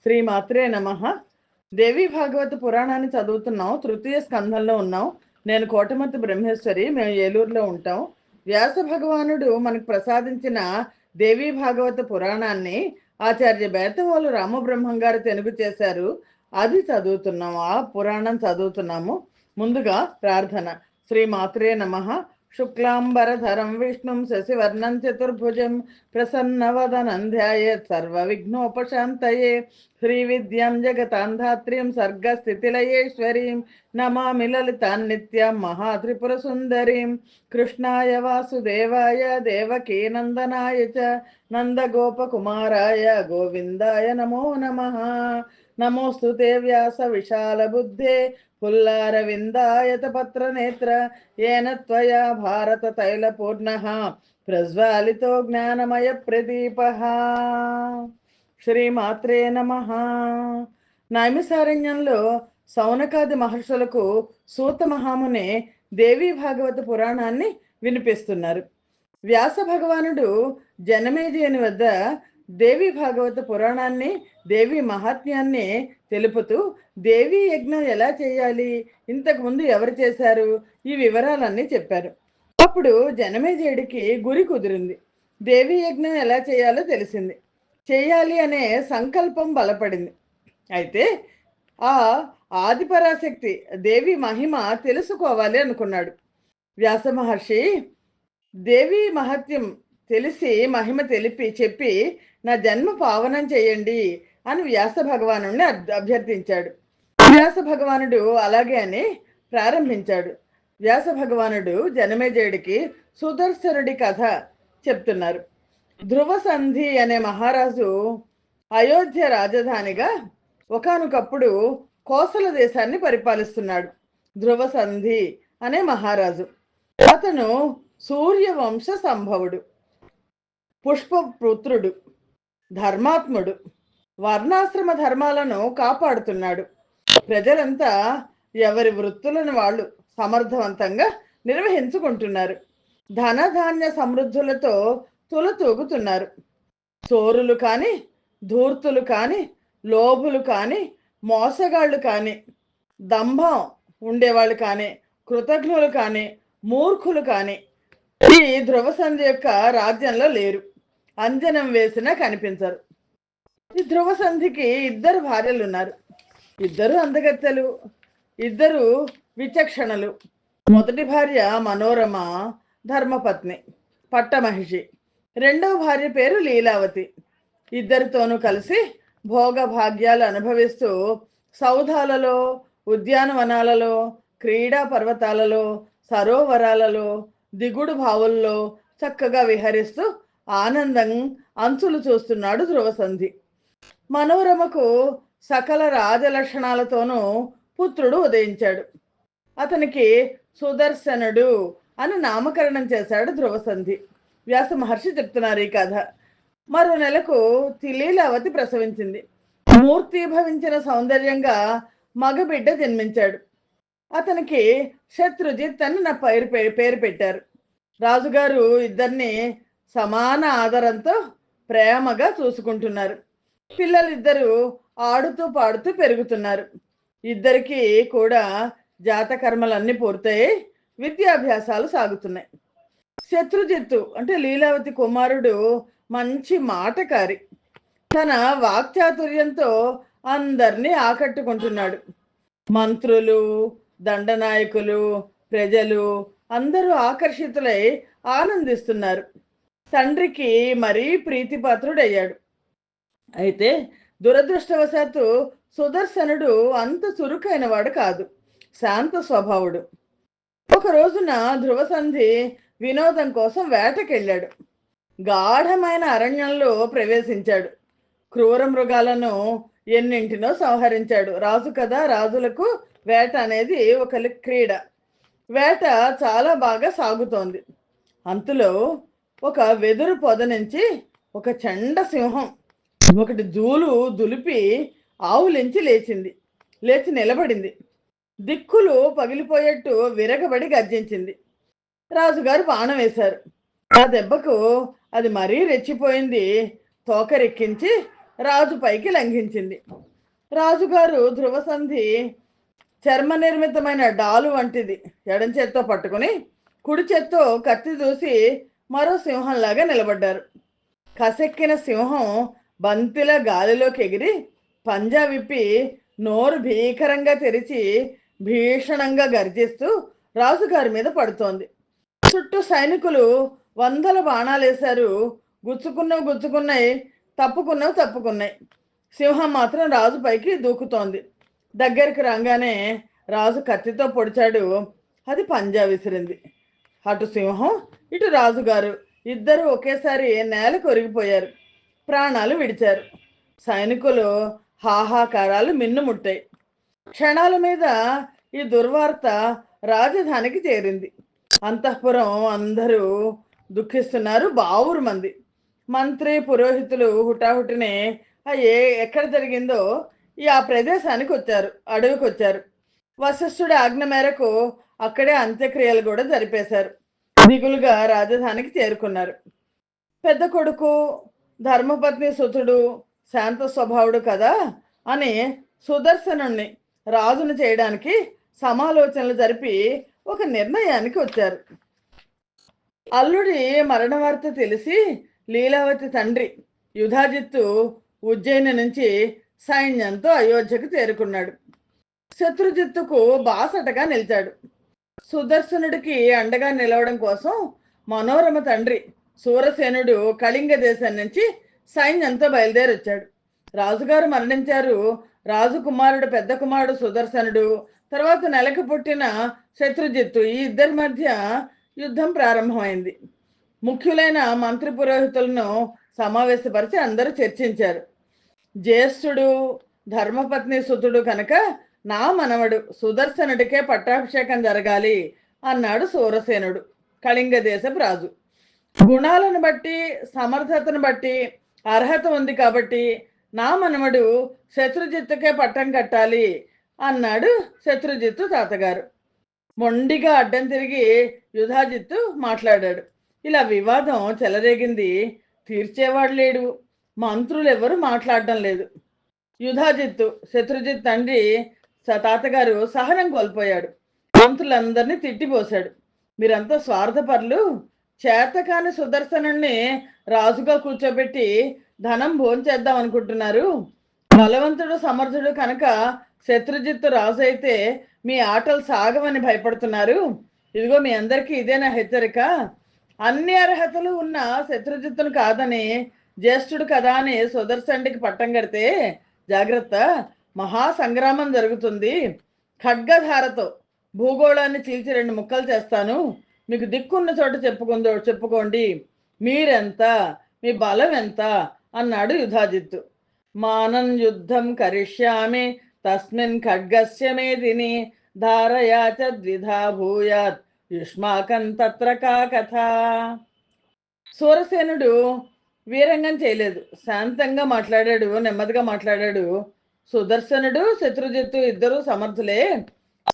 శ్రీమాత్రే నమః. దేవి భాగవత పురాణాన్ని చదువుతున్నాం. తృతీయ స్కంధంలో ఉన్నాం. నేను కోటమతి బ్రహ్మేశ్వరి. మేము ఏలూరులో ఉంటాం. వ్యాస భగవానుడు మనకు ప్రసాదించిన దేవి భాగవత పురాణాన్ని ఆచార్య బేతవోలు రామబ్రహ్మం గారు తెలుగు చేశారు. అది చదువుతున్నాం. ఆ పురాణం చదువుతున్నాము. ముందుగా ప్రార్థన. శ్రీమాత్రే నమః. శుక్లాంబరధరం విష్ణుం శశివర్ణం చతుర్భుజం ప్రసన్నవదనం ధ్యాయేత్ సర్వవిఘ్నోపశాంతయే. శ్రీవిద్యాం జగతాంధాత్రీం సర్గస్థితిలయేశ్వరీం నమామి లలితాం నిత్యాం మహాత్రిపురసుందరీం. కృష్ణాయ వాసుదేవాయ దేవకీ నందనాయ చ నందగోపకుమారాయ గోవిందాయ నమో నమః. నమోస్తుతే వ్యాస విశాల బుద్ధే పుల్లారవిందాయత పత్రనేత్ర येन त्वया भारत तैलपूर्णः प्रज्वालितो ज्ञानमय प्रदीपः. శ్రీమాత్రే నమః. నైమిసారణ్యంలో సౌనకాది మహర్షులకు సూత మహాముని దేవి భాగవత పురాణాన్ని వినిపిస్తున్నారు. వ్యాస భగవానుడు జనమేజయుని వద్ద దేవి భాగవత పురాణాన్ని, దేవి మహాత్మ్యాన్ని తెలుపుతూ దేవి యజ్ఞం ఎలా చేయాలి, ఇంతకు ముందు ఎవరు చేశారు, ఈ వివరాలన్నీ చెప్పారు. అప్పుడు జనమేజయుడికి గురి కుదిరింది. దేవి యజ్ఞం ఎలా చేయాలో తెలిసింది. చేయాలి అనే సంకల్పం బలపడింది. అయితే ఆ ఆదిపరాశక్తి దేవి మహిమ తెలుసుకోవాలి అనుకున్నాడు. వ్యాస మహర్షి దేవి మహత్యం తెలిసి మహిమ చెప్పి నా జన్మ పావనం చేయండి అని వ్యాస భగవానుడిని అభ్యర్థించాడు. వ్యాస భగవానుడు అలాగే అని ప్రారంభించాడు. వ్యాస భగవానుడు జనమేజయుడికి సుదర్శనుడి కథ చెప్తున్నారు. ధ్రువ సంధి అనే మహారాజు అయోధ్య రాజధానిగా ఒకానొకప్పుడు కోసల దేశాన్ని పరిపాలిస్తున్నాడు. ధ్రువ సంధి అనే మహారాజు. అతను సూర్యవంశ సంభవుడు, పుష్పపుత్రుడు, ధర్మాత్ముడు, వర్ణాశ్రమ ధర్మాలను కాపాడుతున్నాడు. ప్రజలంతా ఎవరి వృత్తులను వాళ్ళు సమర్థవంతంగా నిర్వహించుకుంటున్నారు. ధనధాన్య సమృద్ధులతో తులతూగుతున్నారు. చోరులు కానీ, ధూర్తులు కానీ, లోభులు కానీ, మోసగాళ్ళు కానీ, దంభం ఉండేవాళ్ళు కానీ, కృతజ్ఞులు కానీ, మూర్ఖులు కానీ ఈ ధ్రువసంధి యొక్క రాజ్యంలో లేరు. అంజనం వేసినా కనిపించరు. ఈ ధ్రువసంధికి 2 భార్యలు ఉన్నారు. 2 అందగత్తెలు, 2 విచక్షణలు. మొదటి భార్య మనోరమ, ధర్మపత్ని, పట్టమహిషి. 2వ భార్య పేరు లీలావతి. 2తోనూ కలిసి భోగ భాగ్యాలు అనుభవిస్తూ సౌధాలలో, ఉద్యానవనాలలో, క్రీడా పర్వతాలలో, సరోవరాలలో, దిగుడు బావుల్లో చక్కగా విహరిస్తూ ఆనందం అంచులు చూస్తున్నాడు ధ్రువసంధి. మనోరమకు సకల రాజలక్షణాలతోనూ పుత్రుడు ఉదయించాడు. అతనికి సుదర్శనుడు అని నామకరణం చేశాడు ధ్రువసంధి. వ్యాస మహర్షి చెప్తున్నారు ఈ కథ. మరో నెలకు లీలావతి ప్రసవించింది. మూర్తిభవించిన సౌందర్యంగా మగబిడ్డ జన్మించాడు. అతనికి శత్రుజిత్ అని నా పేరు పెట్టారు. రాజుగారు 2 సమాన ఆదరంతో ప్రేమగా చూసుకుంటున్నారు. పిల్లలిద్దరూ ఆడుతూ పాడుతూ పెరుగుతున్నారు. 2 కూడా జాతకర్మలన్నీ పూర్తయి విద్యాభ్యాసాలు సాగుతున్నాయి. శత్రుజిత్తు అంటే లీలావతి కుమారుడు మంచి మాటకారి. తన వాక్చాతుర్యంతో అందరినీ ఆకట్టుకుంటున్నాడు. మంత్రులు, దండనాయకులు, ప్రజలు అందరూ ఆకర్షితులై ఆనందిస్తున్నారు. తండ్రికి మరీ ప్రీతిపాత్రుడయ్యాడు. అయితే దురదృష్టవశాత్తు సుదర్శనుడు అంత చురుకైన వాడు కాదు, శాంత స్వభావుడు. ఒక రోజున ధ్రువసంధి వినోదం కోసం వేటకెళ్ళాడు. గాఢమైన అరణ్యంలో ప్రవేశించాడు. క్రూర మృగాలను ఎన్నింటినో సంహరించాడు. రాజు కదా, రాజులకు వేట అనేది ఒక క్రీడ. వేట చాలా బాగా సాగుతోంది. అంతలో ఒక వెదురు పొద నుంచి ఒక చండ సింహం ఒకటి దులిపి ఆవులించి లేచి నిలబడింది. దిక్కులు పగిలిపోయేట్టు విరగబడి గర్జించింది. రాజుగారు బాణం వేశారు. ఆ దెబ్బకు అది మరీ రెచ్చిపోయింది. తోకరెక్కించి రాజుపైకి లంఘించింది. రాజుగారు ధ్రువసంధి చర్మ నిర్మితమైన డాలు వంటిది ఎడం చేత్తో పట్టుకుని కుడి చేత్తో కత్తి దూసి మరో సింహంలాగా నిలబడ్డారు. కసెక్కిన సింహం బంతిలా గాలిలోకి ఎగిరి పంజా విప్పి నోరు భీకరంగా తెరిచి భీషణంగా గర్జిస్తూ రాజుగారి మీద పడుతోంది. చుట్టూ సైనికులు వందల బాణాలేశారు. గుచ్చుకున్నాయి, తప్పుకున్నాయి. సింహం మాత్రం రాజుపైకి దూకుతోంది. దగ్గరికి రాగానే రాజు కత్తితో పొడిచాడు. అది పంజా విసిరింది. అటు సింహం, ఇటు రాజుగారు ఇద్దరు ఒకేసారి నేల కొరిగిపోయారు. ప్రాణాలు విడిచారు. సైనికులు హాహాకారాలు మిన్నుముట్టాయి. క్షణాల మీద ఈ దుర్వార్త రాజధానికి చేరింది. అంతఃపురం అందరూ దుఃఖిస్తున్నారు. బావురు మంది మంత్రి పురోహితులు హుటాహుటినే ఎక్కడ జరిగిందో ఆ ప్రదేశానికి వచ్చారు, అడవికి వచ్చారు. వశిష్ఠుడి ఆజ్ఞ మేరకు అక్కడే అంత్యక్రియలు కూడా జరిపేశారు. దిగులుగా రాజధానికి చేరుకున్నారు. పెద్ద కొడుకు ధర్మపత్ని సుతుడు శాంత స్వభావుడు కదా అని సుదర్శనుణ్ణి రాజును చేయడానికి సమాలోచనలు జరిపి ఒక నిర్ణయానికి వచ్చారు. అల్లుడి మరణ వార్త తెలిసి లీలావతి తండ్రి యుధాజిత్తు ఉజ్జయిని నుంచి సైన్యంతో అయోధ్యకు చేరుకున్నాడు. శత్రుజిత్తుకు బాసటగా నిలిచాడు. సుదర్శనుడికి అండగా నిలవడం కోసం మనోరమ తండ్రి సూరసేనుడు కళింగ దేశం నుంచి సైన్యంతో బయలుదేరొచ్చాడు. రాజుగారు మరణించారు. రాజుకుమారుడు పెద్ద కుమారుడు సుదర్శనుడు, తర్వాత నెలకు పుట్టిన శత్రుజిత్తు, ఈ ఇద్దరి మధ్య యుద్ధం ప్రారంభమైంది. ముఖ్యులైన మంత్రి పురోహితులను సమావేశపరిచి అందరూ చర్చించారు. జ్యేష్ఠుడు ధర్మపత్ని సుతుడు కనుక నా మనవడు సుదర్శనుడికే పట్టాభిషేకం జరగాలి అన్నాడు సూరసేనుడు, కళింగ దేశపు రాజు. గుణాలను బట్టి సమర్థతను బట్టి అర్హత ఉంది కాబట్టి నా మనవడు శత్రుజిత్తుకే పట్టం కట్టాలి అన్నాడు శత్రుజిత్తు తాతగారు. మొండిగా అడ్డం తిరిగి యుధాజిత్తు మాట్లాడాడు. ఇలా వివాదం చెలరేగింది. తీర్చేవాడు లేడు. మంత్రులు ఎవరు మాట్లాడడం లేదు. యుధాజిత్తు శత్రుజిత్ తండ్రి తాతగారు సహనం కోల్పోయాడు. మంత్రులందరినీ తిట్టిపోశాడు. మీరంతా స్వార్థపరులు. చేతకాని సుదర్శనుణ్ణి రాజుగా కూర్చోబెట్టి ధనం భోంచేద్దాం అనుకుంటున్నారు. బలవంతుడు సమర్థుడు కనుక శత్రుజిత్తు రాజు అయితే మీ ఆటలు సాగవని భయపడుతున్నారు. ఇదిగో మీ అందరికీ ఇదేనా హెచ్చరిక. అన్ని అర్హతలు ఉన్న శత్రుజిత్తును కాదని, జ్యేష్ఠుడు కదా అని సుదర్శనుడికి పట్టం కడితే జాగ్రత్త, మహాసంగ్రామం జరుగుతుంది. ఖడ్గధారతో భూగోళాన్ని చీల్చి 2 ముక్కలు చేస్తాను. మీకు దిక్కున్న చోట చెప్పుకోండి. మీరెంత, మీ బలం ఎంత అన్నాడు యుధాజిత్తు. మానం యుద్ధం కరిష్యామి తస్మిన్ ఖడ్గస్య మేదిని ధారయా చ ద్విధా భూయాత్ యుష్మాకం తత్ర కా కథ. సూరసేనుడు వీరంగం చేయలేదు. శాంతంగా మాట్లాడాడు, నెమ్మదిగా మాట్లాడాడు. సుదర్శనుడు శత్రుజిత్తు ఇద్దరు సమర్థులే,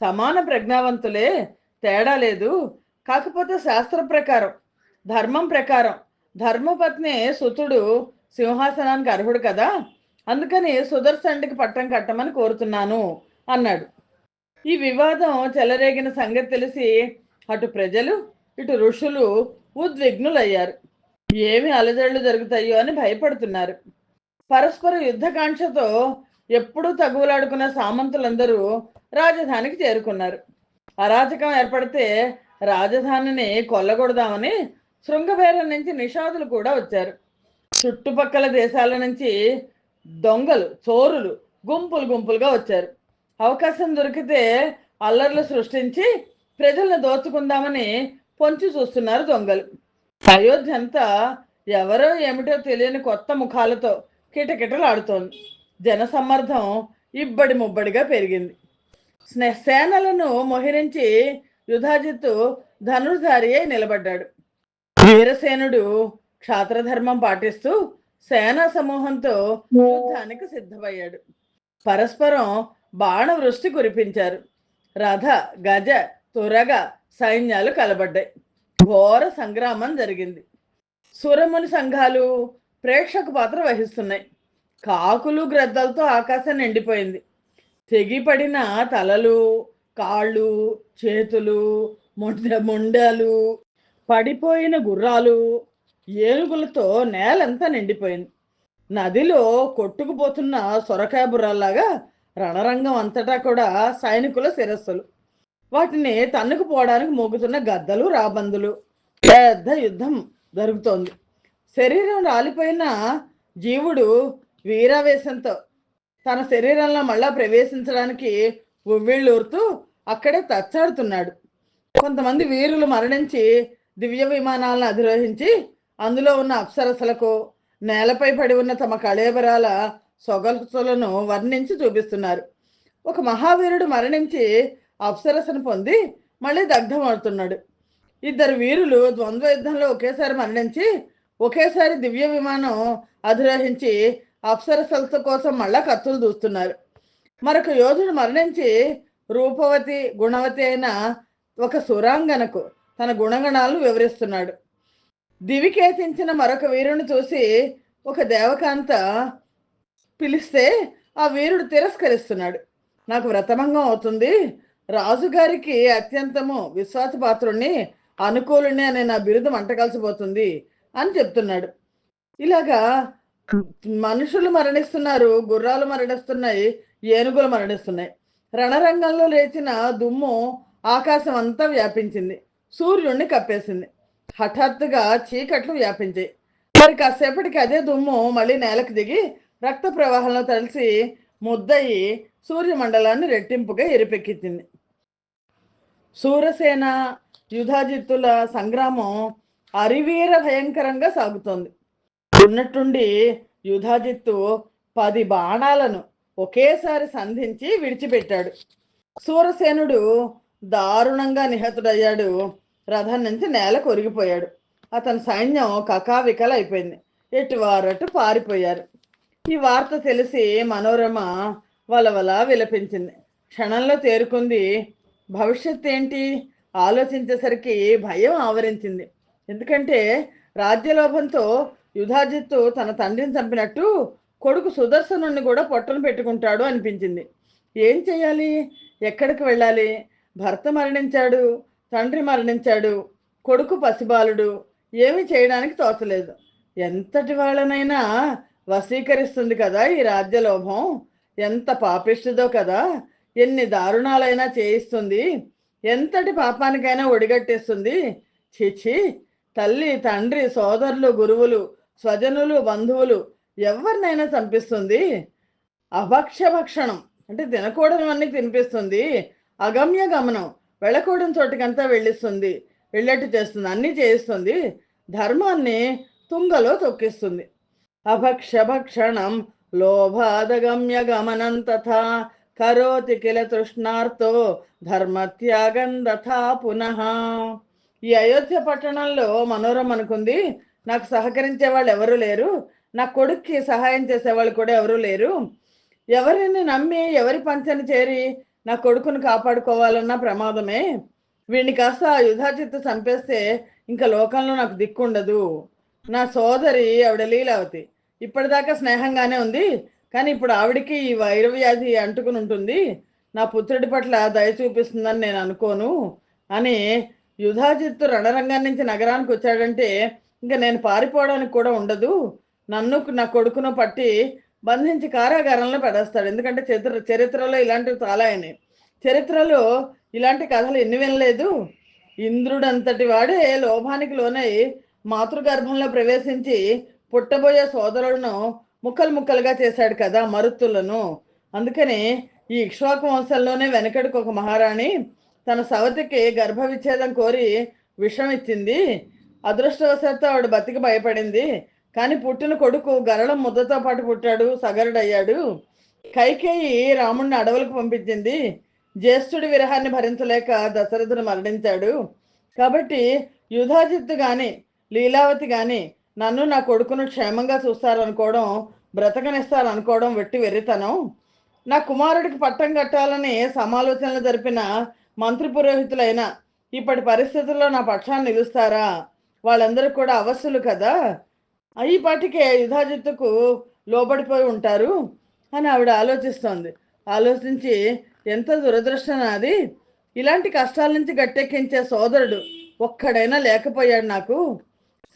సమాన ప్రజ్ఞావంతులే, తేడా లేదు. కాకపోతే శాస్త్ర ప్రకారం, ధర్మం ప్రకారం ధర్మపత్ని సుతుడు సింహాసనానికి అర్హుడు కదా, అందుకని సుదర్శనుడికి పట్టం కట్టమని కోరుతున్నాను అన్నాడు. ఈ వివాదం చెలరేగిన సంగతి తెలిసి అటు ప్రజలు ఇటు ఋషులు ఉద్విగ్నులయ్యారు. ఏమి అలజడులు జరుగుతాయో అని భయపడుతున్నారు. పరస్పర యుద్ధకాంక్షతో ఎప్పుడూ తగువులాడుకున్న సామంతులందరూ రాజధానికి చేరుకున్నారు. అరాచకం ఏర్పడితే రాజధానిని కొల్లగొడదామని శృంగబేరం నుంచి నిషాదులు కూడా వచ్చారు. చుట్టుపక్కల దేశాల నుంచి దొంగలు, చోరులు గుంపులుగా వచ్చారు. అవకాశం దొరికితే అల్లర్లు సృష్టించి ప్రజలను దోచుకుందామని పొంచి చూస్తున్నారు దొంగలు. అయోధ్య అంతా ఎవరో ఏమిటో తెలియని కొత్త ముఖాలతో కిటకిటలాడుతోంది. జనసమ్మర్దం ఇబ్బడి ముబ్బడిగా పెరిగింది. సేనలను మోహరించి యుధాజిత్తు ధనుర్ధారి అయి నిలబడ్డాడు. వీరసేనుడు క్షాత్రధర్మం పాటిస్తూ సేనా సమూహంతో యుద్ధానికి సిద్ధమయ్యాడు. పరస్పరం బాణవృష్టి కురిపించారు. రథ, గజ, తురగ సైన్యాలు కలబడ్డాయి. ఘోర సంగ్రామం జరిగింది. సురముని సంఘాలు ప్రేక్షక పాత్ర వహిస్తున్నాయి. కాకులు గ్రద్దలతో ఆకాశం నిండిపోయింది. తెగిపడిన తలలు, కాళ్ళు, చేతులు, మొండాలు, పడిపోయిన గుర్రాలు, ఏనుగులతో నేలంతా నిండిపోయింది. నదిలో కొట్టుకుపోతున్న సొరకాయ బుర్రల్లాగా రణరంగం అంతటా కూడా సైనికుల శిరస్సులు. వాటిని తన్నుకుపోవడానికి మోగుతున్న గద్దలు, రాబందులు. పెద్ద యుద్ధం జరుగుతోంది. శరీరం రాలిపోయిన జీవుడు వీరావేశంతో తన శరీరంలో మళ్ళా ప్రవేశించడానికి ఉవ్విళ్ళూరుతూ అక్కడే తచ్చాడుతున్నాడు. కొంతమంది వీరులు మరణించి దివ్య విమానాలను అధిరోహించి అందులో ఉన్న అప్సరసలకు నేలపై పడి ఉన్న తమ కళేబరాల సొగసులను వర్ణించి చూపిస్తున్నారు. ఒక మహావీరుడు మరణించి అప్సరసను పొంది మళ్ళీ దగ్ధమవుతున్నాడు. ఇద్దరు వీరులు ద్వంద్వ యుద్ధంలో ఒకేసారి మరణించి ఒకేసారి దివ్య విమానం అధిరోహించి అప్సరసల కోసం మళ్ళా కత్తులు దూస్తున్నారు. మరొక యోధుడు మరణించి రూపవతి గుణవతి అయిన ఒక సురాంగనకు తన గుణగణాలను వివరిస్తున్నాడు. దివికేతించిన మరొక వీరుని చూసి ఒక దేవకాంత పిలిస్తే ఆ వీరుడు తిరస్కరిస్తున్నాడు. నాకు వ్రతభంగం అవుతుంది, రాజుగారికి అత్యంతము విశ్వాసపాత్రుణ్ణి, అనుకూలుని అనే నా బిరుదు మంటకలిసిపోతుంది అని చెప్తున్నాడు. ఇలాగా మనుషులు మరణిస్తున్నారు, గుర్రాలు మరణిస్తున్నాయి, ఏనుగులు మరణిస్తున్నాయి. రణరంగంలో లేచిన దుమ్ము ఆకాశం అంతా వ్యాపించింది, సూర్యుడిని కప్పేసింది. హఠాత్తుగా చీకట్లు వ్యాపించాయి. మరి కాసేపటికి అదే దుమ్ము మళ్ళీ నేలకు దిగి రక్త ప్రవాహంలో తలిసి ముద్దయి సూర్యమండలాన్ని రెట్టింపుగా ఎరిపెక్కించింది. శూరసేన యుధాజిత్తుల సంగ్రామం అరివీర భయంకరంగా సాగుతోంది. ఉన్నట్టుండి యుధాజిత్తు 10 బాణాలను ఒకేసారి సంధించి విడిచిపెట్టాడు. శూరసేనుడు దారుణంగా నిహతుడయ్యాడు. రథం నుంచి నేల కొరిగిపోయాడు. అతని సైన్యం కకావికలు అయిపోయింది. ఎటువారటు పారిపోయారు. ఈ వార్త తెలిసి మనోరమ వలవల విలపించింది. క్షణంలో తేరుకుంది. భవిష్యత్ ఏంటి ఆలోచించేసరికి భయం ఆవరించింది. ఎందుకంటే రాజ్యలోభంతో యుధాజిత్తు తన తండ్రిని చంపినట్టు కొడుకు సుదర్శనుణ్ణి కూడా పొట్టను పెట్టుకుంటాడు అనిపించింది. ఏం చేయాలి, ఎక్కడికి వెళ్ళాలి? భర్త మరణించాడు, తండ్రి మరణించాడు, కొడుకు పసిబాలుడు, ఏమీ చేయడానికి తోచలేదు. ఎంతటి వాళ్ళనైనా వశీకరిస్తుంది కదా ఈ రాజ్యలోభం. ఎంత పాపిష్టిదో కదా, ఎన్ని దారుణాలైనా చేయిస్తుంది, ఎంతటి పాపానికైనా ఒడిగట్టేస్తుంది. చిచి, తల్లి, తండ్రి, సోదరులు, గురువులు, స్వజనులు, బంధువులు ఎవరినైనా చంపిస్తుంది. అభక్ష్యభక్షణం అంటే తినకూడనివన్నీ తినిపిస్తుంది. అగమ్య గమనం వెళ్ళకూడని చోటికంతా వెళ్ళిస్తుంది, వెళ్ళట్టు చేస్తుంది, అన్నీ చేయిస్తుంది. ధర్మాన్ని తుంగలో తొక్కిస్తుంది. అభక్ష్యభక్షణం లోభాదగమ్య గమనం తథా కరోతి కిల తృష్ణార్తో ధర్మత్యాగం తథా పునః. ఈ అయోధ్య పట్టణంలో మనోరమ అనుకుంది, నాకు సహకరించే వాళ్ళు ఎవరూ లేరు, నా కొడుక్కి సహాయం చేసేవాళ్ళు కూడా ఎవరూ లేరు. ఎవరిని నమ్మి ఎవరి పంచని చేరి నా కొడుకును కాపాడుకోవాలన్న ప్రమాదమే. వీడిని కాస్త యుధాజిత్తు చంపేస్తే ఇంకా లోకంలో నాకు దిక్కుండదు. నా సోదరి ఆవిడ లీలావతి ఇప్పటిదాకా స్నేహంగానే ఉంది, కానీ ఇప్పుడు ఆవిడికి ఈ వైరవ్యాధి అంటుకుని ఉంటుంది. నా పుత్రుడి పట్ల దయ చూపిస్తుందని నేను అనుకోను అని యుధాజిత్తు రణరంగం నుంచి నగరానికి వచ్చాడంటే ఇంకా నేను పారిపోవడానికి కూడా ఉండదు. నన్ను నా కొడుకును పట్టి బంధించి కారాగారంలో పడేస్తాడు. ఎందుకంటే చరిత్రలో ఇలాంటివి చాలా అయినాయి. చరిత్రలో ఇలాంటి కథలు ఎన్ని వినలేదు. ఇంద్రుడంతటి వాడే లోభానికి లోనై మాతృగర్భంలో ప్రవేశించి పుట్టబోయే సోదరులను ముక్కలు ముక్కలుగా చేశాడు కదా, మరుత్తులను. అందుకని ఈ ఇక్ష్వాకు వంశంలోనే వెనకడికి ఒక మహారాణి తన సవతికి గర్భ విచ్ఛేదం కోరి విషం ఇచ్చింది. అదృష్టవశాత్తు ఆవిడ బతికి భయపడింది. కానీ పుట్టిన కొడుకు గరళం ముద్దతో పాటు పుట్టాడు, సగరుడయ్యాడు. కైకేయి రాముణ్ణి అడవులకు పంపించింది. జ్యేష్ఠుడి విరహాన్ని భరించలేక దశరథుడు మరణించాడు. కాబట్టి యుధాజిత్తు కానీ లీలావతి కానీ నన్ను నా కొడుకును క్షేమంగా చూస్తారనుకోవడం, బ్రతకనిస్తారనుకోవడం వెట్టి వెర్రితనం. నా కుమారుడికి పట్టం కట్టాలని సమాలోచనలు జరిపిన మంత్రి పురోహితులైన ఇప్పటి పరిస్థితుల్లో నా పక్షాన్ని నిలుస్తారా? వాళ్ళందరూ కూడా అవశ్యులు కదా. ఈ పాటికే యుధాజిత్తుకు లోబడిపోయి ఉంటారు అని ఆవిడ ఆలోచిస్తోంది. ఆలోచించి ఎంత దురదృష్టం నాది, ఇలాంటి కష్టాల నుంచి గట్టెక్కించే సోదరుడు ఒక్కడైనా లేకపోయాడు నాకు.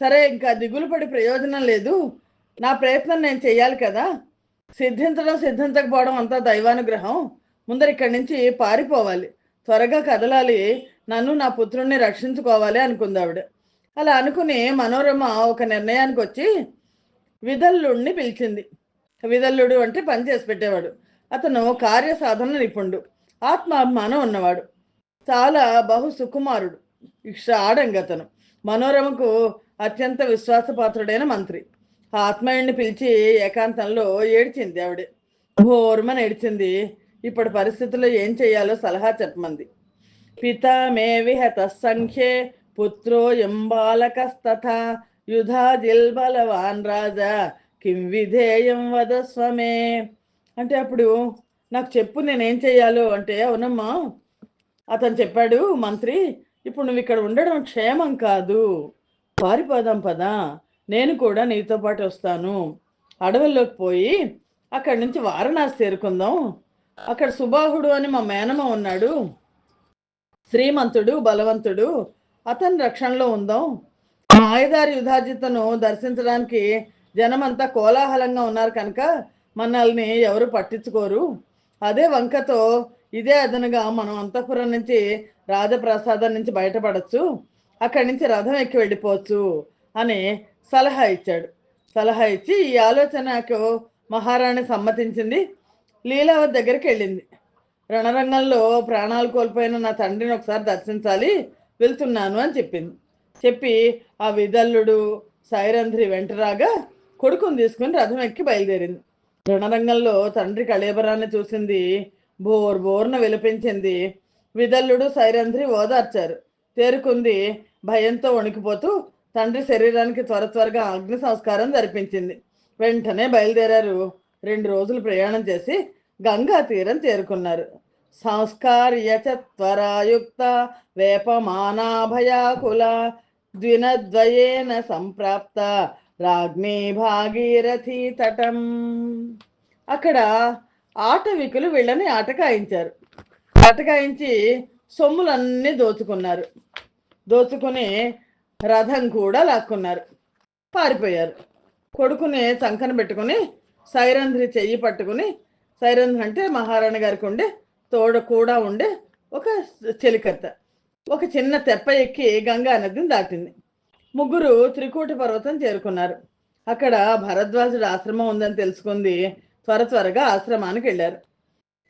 సరే, ఇంకా దిగులు పడి ప్రయోజనం లేదు, నా ప్రయత్నం నేను చెయ్యాలి కదా. సిద్ధించడం సిద్ధించకపోవడం అంతా దైవానుగ్రహం. ముందర ఇక్కడి నుంచి పారిపోవాలి, త్వరగా కదలాలి, నన్ను నా పుత్రుణ్ణి రక్షించుకోవాలి అనుకుంది ఆవిడ. అలా అనుకుని మనోరమ ఒక నిర్ణయానికి వచ్చి విదల్లుడిని పిలిచింది. విదల్లుడు అంటే పని చేసి పెట్టేవాడు. అతను కార్య సాధన నిపుణుడు, ఆత్మాభిమానం ఉన్నవాడు, చాలా బహు సుకుమారుడు, ఆడంగతను. మనోరమకు అత్యంత విశ్వాసపాత్రుడైన మంత్రి. ఆ ఆత్మీయుడిని పిలిచి ఏకాంతంలో ఏడ్చింది ఆవిడ. ఘోరమని ఏడ్చింది. ఇప్పటి పరిస్థితుల్లో ఏం చేయాలో సలహా చెప్పమంది. పితా మే విహత సంఖ్యే పుత్రో ఎంబాలకస్తథా యుధాజిల్ బలవాన్ రాజా కిం విధేయం వదస్వమే. అంటే అప్పుడు నాకు చెప్పు, నేనేం చెయ్యాలో అంటే, అవునమ్మా, అతను చెప్పాడు మంత్రి, ఇప్పుడు నువ్వు ఇక్కడ ఉండడం క్షేమం కాదు, పారిపోదాం పదా, నేను కూడా నీతో పాటు వస్తాను. అడవుల్లోకి పోయి అక్కడి నుంచి వారణాసి చేరుకుందాం. అక్కడ సుబాహుడు అని మా మేనమ ఉన్నాడు, శ్రీమంతుడు, బలవంతుడు, అతని రక్షణలో ఉందాం. మాయదారి యుధాజిత్తును దర్శించడానికి జనమంతా కోలాహలంగా ఉన్నారు కనుక మనల్ని ఎవరు పట్టించుకోరు. అదే వంకతో ఇదే అదనుగా మనం అంతఃపురం నుంచి రాజప్రసాదం నుంచి బయటపడచ్చు, అక్కడి నుంచి రథం ఎక్కి వెళ్ళిపోవచ్చు అని సలహా ఇచ్చాడు. సలహా ఇచ్చి ఈ ఆలోచనకు మహారాణి సమ్మతించింది. లీలావతి దగ్గరికి వెళ్ళింది. రణరంగంలో ప్రాణాలు కోల్పోయిన నా తండ్రిని ఒకసారి దర్శించాలి, వెళ్తున్నాను అని చెప్పింది. చెప్పి ఆ విదల్లుడు సైరంధ్రి వెంటరాగా కొడుకుని తీసుకుని రథం ఎక్కి బయలుదేరింది. రణరంగంలో తండ్రి కళేబరాన్ని చూసింది. బోర్న విలపించింది. విదల్లుడు సైరంధ్రి ఓదార్చారు. తేరుకుంది. భయంతో వణికిపోతూ తండ్రి శరీరానికి త్వరగా అగ్ని సంస్కారం జరిపించింది. వెంటనే బయలుదేరారు. 2 రోజులు ప్రయాణం చేసి గంగా తీరం చేరుకున్నారు. సంస్కార్య త్వరాయుక్త వేపమానాభయాకుల ద్వినద్వయేన సంప్రాప్త రాజ్ఞీ భాగీరథి తటం. అక్కడ ఆటవికులు వీళ్ళని ఆటకాయించారు. ఆటకాయించి సొమ్ములన్నీ దోచుకున్నారు. దోచుకుని రథం కూడా లాక్కున్నారు, పారిపోయారు. కొడుకుని చంకన పెట్టుకుని సైరంధ్రి చెయ్యి పట్టుకుని, సైరంధ్రి అంటే మహారాణి గారికి ఉండే తోడ కూడా ఉండే ఒక చెలికత్త, ఒక చిన్న తెప్ప ఎక్కి గంగా నదిని దాటింది. ముగ్గురు త్రికూట పర్వతం చేరుకున్నారు. అక్కడ భరద్వాజుడు ఆశ్రమం ఉందని తెలుసుకుంది. త్వరగా ఆశ్రమానికి వెళ్ళారు.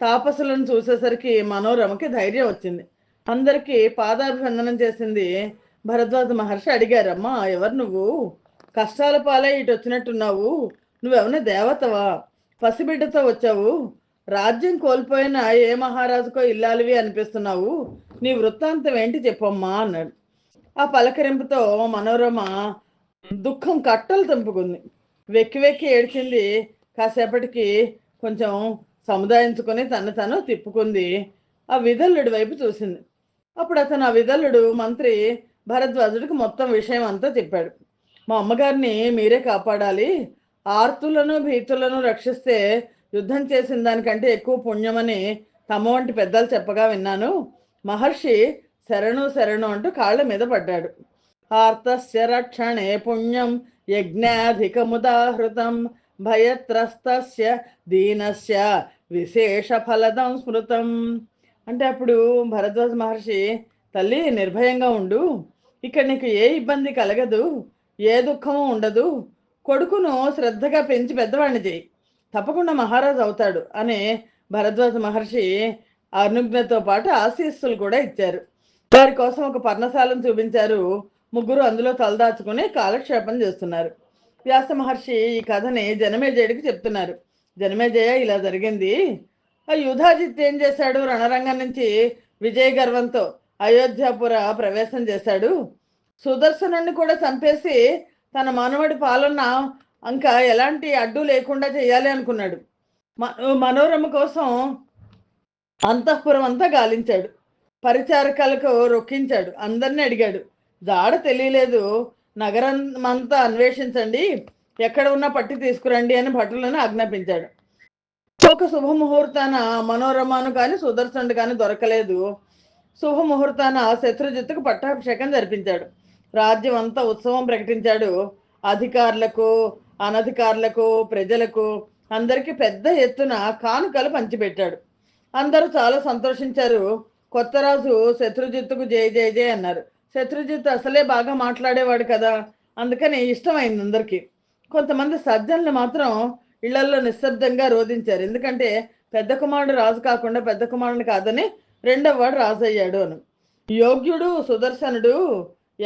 తాపసులను చూసేసరికి మనోరమకి ధైర్యం వచ్చింది. అందరికీ పాదాభివందనం చేసింది. భరద్వాజ మహర్షి అడిగారు, అమ్మా, ఎవరు నువ్వు? కష్టాల పాలై ఇటు వచ్చినట్టున్నావు, నువ్వెవరైనా దేవతవా? పసిబిడ్డతో వచ్చావు, రాజ్యం కోల్పోయిన ఏ మహారాజుకో ఇల్లాలివి అనిపిస్తున్నావు, నీ వృత్తాంతం ఏంటి చెప్పమ్మా అన్నాడు. ఆ పలకరింపుతో మనోరమ దుఃఖం కట్టలు తెంపుకుంది. వెక్కి ఏడ్చింది. కాసేపటికి కొంచెం సముదాయించుకొని తను తిప్పుకుంది. ఆ విదల్లుడి వైపు చూసింది. అప్పుడు అతను, ఆ విదల్లుడు మంత్రి భరద్వాజుడికి మొత్తం విషయం అంతా చెప్పాడు. మా అమ్మగారిని మీరే కాపాడాలి, ఆర్తులను భీతులను రక్షిస్తే యుద్ధం చేసిన దానికంటే ఎక్కువ పుణ్యమని తమ వంటి పెద్దలు చెప్పగా విన్నాను. మహర్షి శరణు అంటూ కాళ్ళ మీద పడ్డాడు. ఆర్తస్య రక్షణే పుణ్యం యజ్ఞాధికముదాహృతం భయత్రస్తస్య దీనస్య విశేష ఫలదం స్మృతం. అంటే అప్పుడు భరద్వాజ మహర్షి, తల్లి నిర్భయంగా ఉండు, ఇక్కడ నీకు ఏ ఇబ్బంది కలగదు, ఏ దుఃఖము ఉండదు, కొడుకును శ్రద్ధగా పెంచి పెద్దవాడిని చేయి, తప్పకుండా మహారాజు అవుతాడు అని భరద్వాజ మహర్షి అనుజ్ఞతో పాటు ఆశీస్సులు కూడా ఇచ్చారు. వారి కోసం ఒక పర్ణశాలను చూపించారు. ముగ్గురు అందులో తలదాచుకుని కాలక్షేపం చేస్తున్నారు. వ్యాస మహర్షి ఈ కథని జనమేజయుడికి చెప్తున్నారు. జనమేజయ, ఇలా జరిగింది. ఆ యుధాజిత్ ఏం చేశాడు? రణరంగం నుంచి విజయ గర్వంతో అయోధ్యాపుర ప్రవేశం చేశాడు. సుదర్శనుడిని కూడా చంపేసి తన మనవడి పాలన ఇంకా ఎలాంటి అడ్డు లేకుండా చేయాలి అనుకున్నాడు. మనోరమ కోసం అంతఃపురం అంతా గాలించాడు. పరిచారకులకు రొక్కించాడు. అందరినీ అడిగాడు. జాడ తెలియలేదు, నగరం అంతా అన్వేషించండి, ఎక్కడ ఉన్నా పట్టి తీసుకురండి అని భటులను ఆజ్ఞాపించాడు. ఒక శుభముహూర్తాన మనోరమను కానీ సుదర్శనుడు కానీ దొరకలేదు. శుభముహూర్తాన శత్రుజిత్తుకు పట్టాభిషేకం జరిపించాడు. రాజ్యం అంతా ఉత్సవం ప్రకటించాడు. అధికారులకు, అనధికారులకు, ప్రజలకు అందరికీ పెద్ద ఎత్తున కానుకలు పంచిపెట్టాడు. అందరూ చాలా సంతోషించారు. కొత్త రాజు శత్రుజిత్తుకు జై జై జై అన్నారు. శత్రుజిత్తు అసలే బాగా మాట్లాడేవాడు కదా, అందుకని ఇష్టమైంది అందరికీ. కొంతమంది సజ్జనులు మాత్రం ఇళ్లల్లో నిశ్శబ్దంగా రోధించారు. ఎందుకంటే పెద్ద కుమారుడు రాజు కాకుండా పెద్ద కుమారుడు కాదని రెండవ వాడు రాజు అయ్యాడు అని. యోగ్యుడు సుదర్శనుడు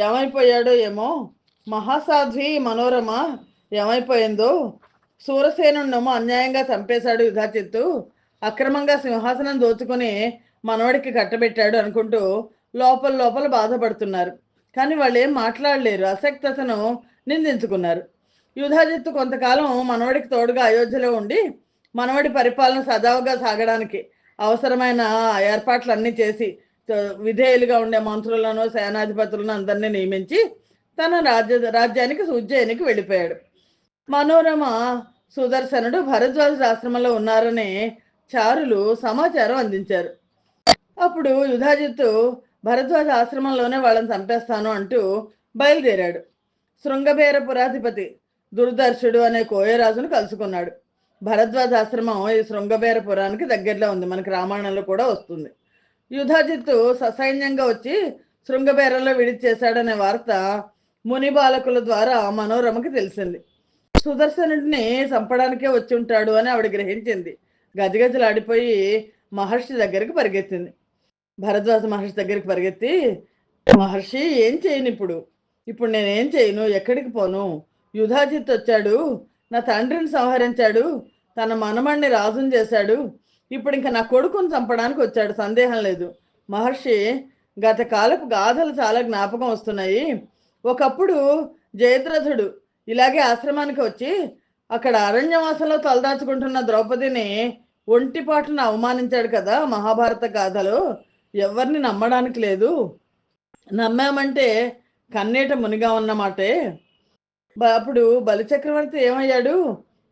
ఏమైపోయాడో ఏమో, మహాసాధ్వి మనోరమ ఏమైపోయిందో, సూరసేనున్నేమో అన్యాయంగా చంపేశాడు యుధాచిత్తు, అక్రమంగా సింహాసనం దోచుకొని మనవడికి కట్టబెట్టాడు అనుకుంటూ లోపల లోపల బాధపడుతున్నారు. కానీ వాళ్ళు ఏం మాట్లాడలేరు, అసక్తతను నిందించుకున్నారు. యుధాజిత్తు కొంతకాలం మనవడికి తోడుగా అయోధ్యలో ఉండి మనవడి పరిపాలన సజావుగా సాగడానికి అవసరమైన ఏర్పాట్లన్నీ చేసి విధేయులుగా ఉండే మంత్రులను, సేనాధిపతులను అందరినీ నియమించి తన రాజ్యానికి ఉజ్జయినికి వెళ్ళిపోయాడు. మనోరమ సుదర్శనుడు భరద్వాజ ఆశ్రమంలో ఉన్నారని చారులు సమాచారం అందించారు. అప్పుడు యుధాజిత్తు భరద్వాజ ఆశ్రమంలోనే వాళ్ళని చంపేస్తాను అంటూ బయలుదేరాడు. శృంగబేర పురాధిపతి దుర్దర్శుడు అనే కోయరాజును కలుసుకున్నాడు. భరద్వాజ ఆశ్రమం ఈ శృంగబేరపురానికి దగ్గరలో ఉంది, మనకి రామాయణంలో కూడా వస్తుంది. యుధాజిత్తు ససైన్యంగా వచ్చి శృంగబేరంలో విడిచేశాడనే వార్త ముని బాలకుల ద్వారా మనోరమకి తెలిసింది. సుదర్శనుడిని చంపడానికే వచ్చి ఉంటాడు అని ఆవిడ గ్రహించింది. గజగజలాడిపోయి మహర్షి దగ్గరికి పరిగెత్తింది. భరద్వాజ మహర్షి దగ్గరికి పరిగెత్తి, మహర్షి ఏం చేయను ఇప్పుడు, ఇప్పుడు నేనేం చేయను, ఎక్కడికి పోను, యుధాజిత్ వచ్చాడు, నా తండ్రిని సంహరించాడు, తన మనమణ్ణి రాజుని చేశాడు, ఇప్పుడు ఇంకా నా కొడుకుని చంపడానికి వచ్చాడు, సందేహం లేదు. మహర్షి, గత కాలపు గాథలు చాలా జ్ఞాపకం వస్తున్నాయి. ఒకప్పుడు జయద్రథుడు ఇలాగే ఆశ్రమానికి వచ్చి అక్కడ అరణ్యవాసంలో తలదాచుకుంటున్న ద్రౌపదిని ఒంటిపాటును అవమానించాడు కదా, మహాభారత గాథలో ఎవరిని నమ్మడానికి లేదు, నమ్మామంటే కన్నీట మునిగా ఉన్నమాటే. అప్పుడు బలిచక్రవర్తి ఏమయ్యాడు,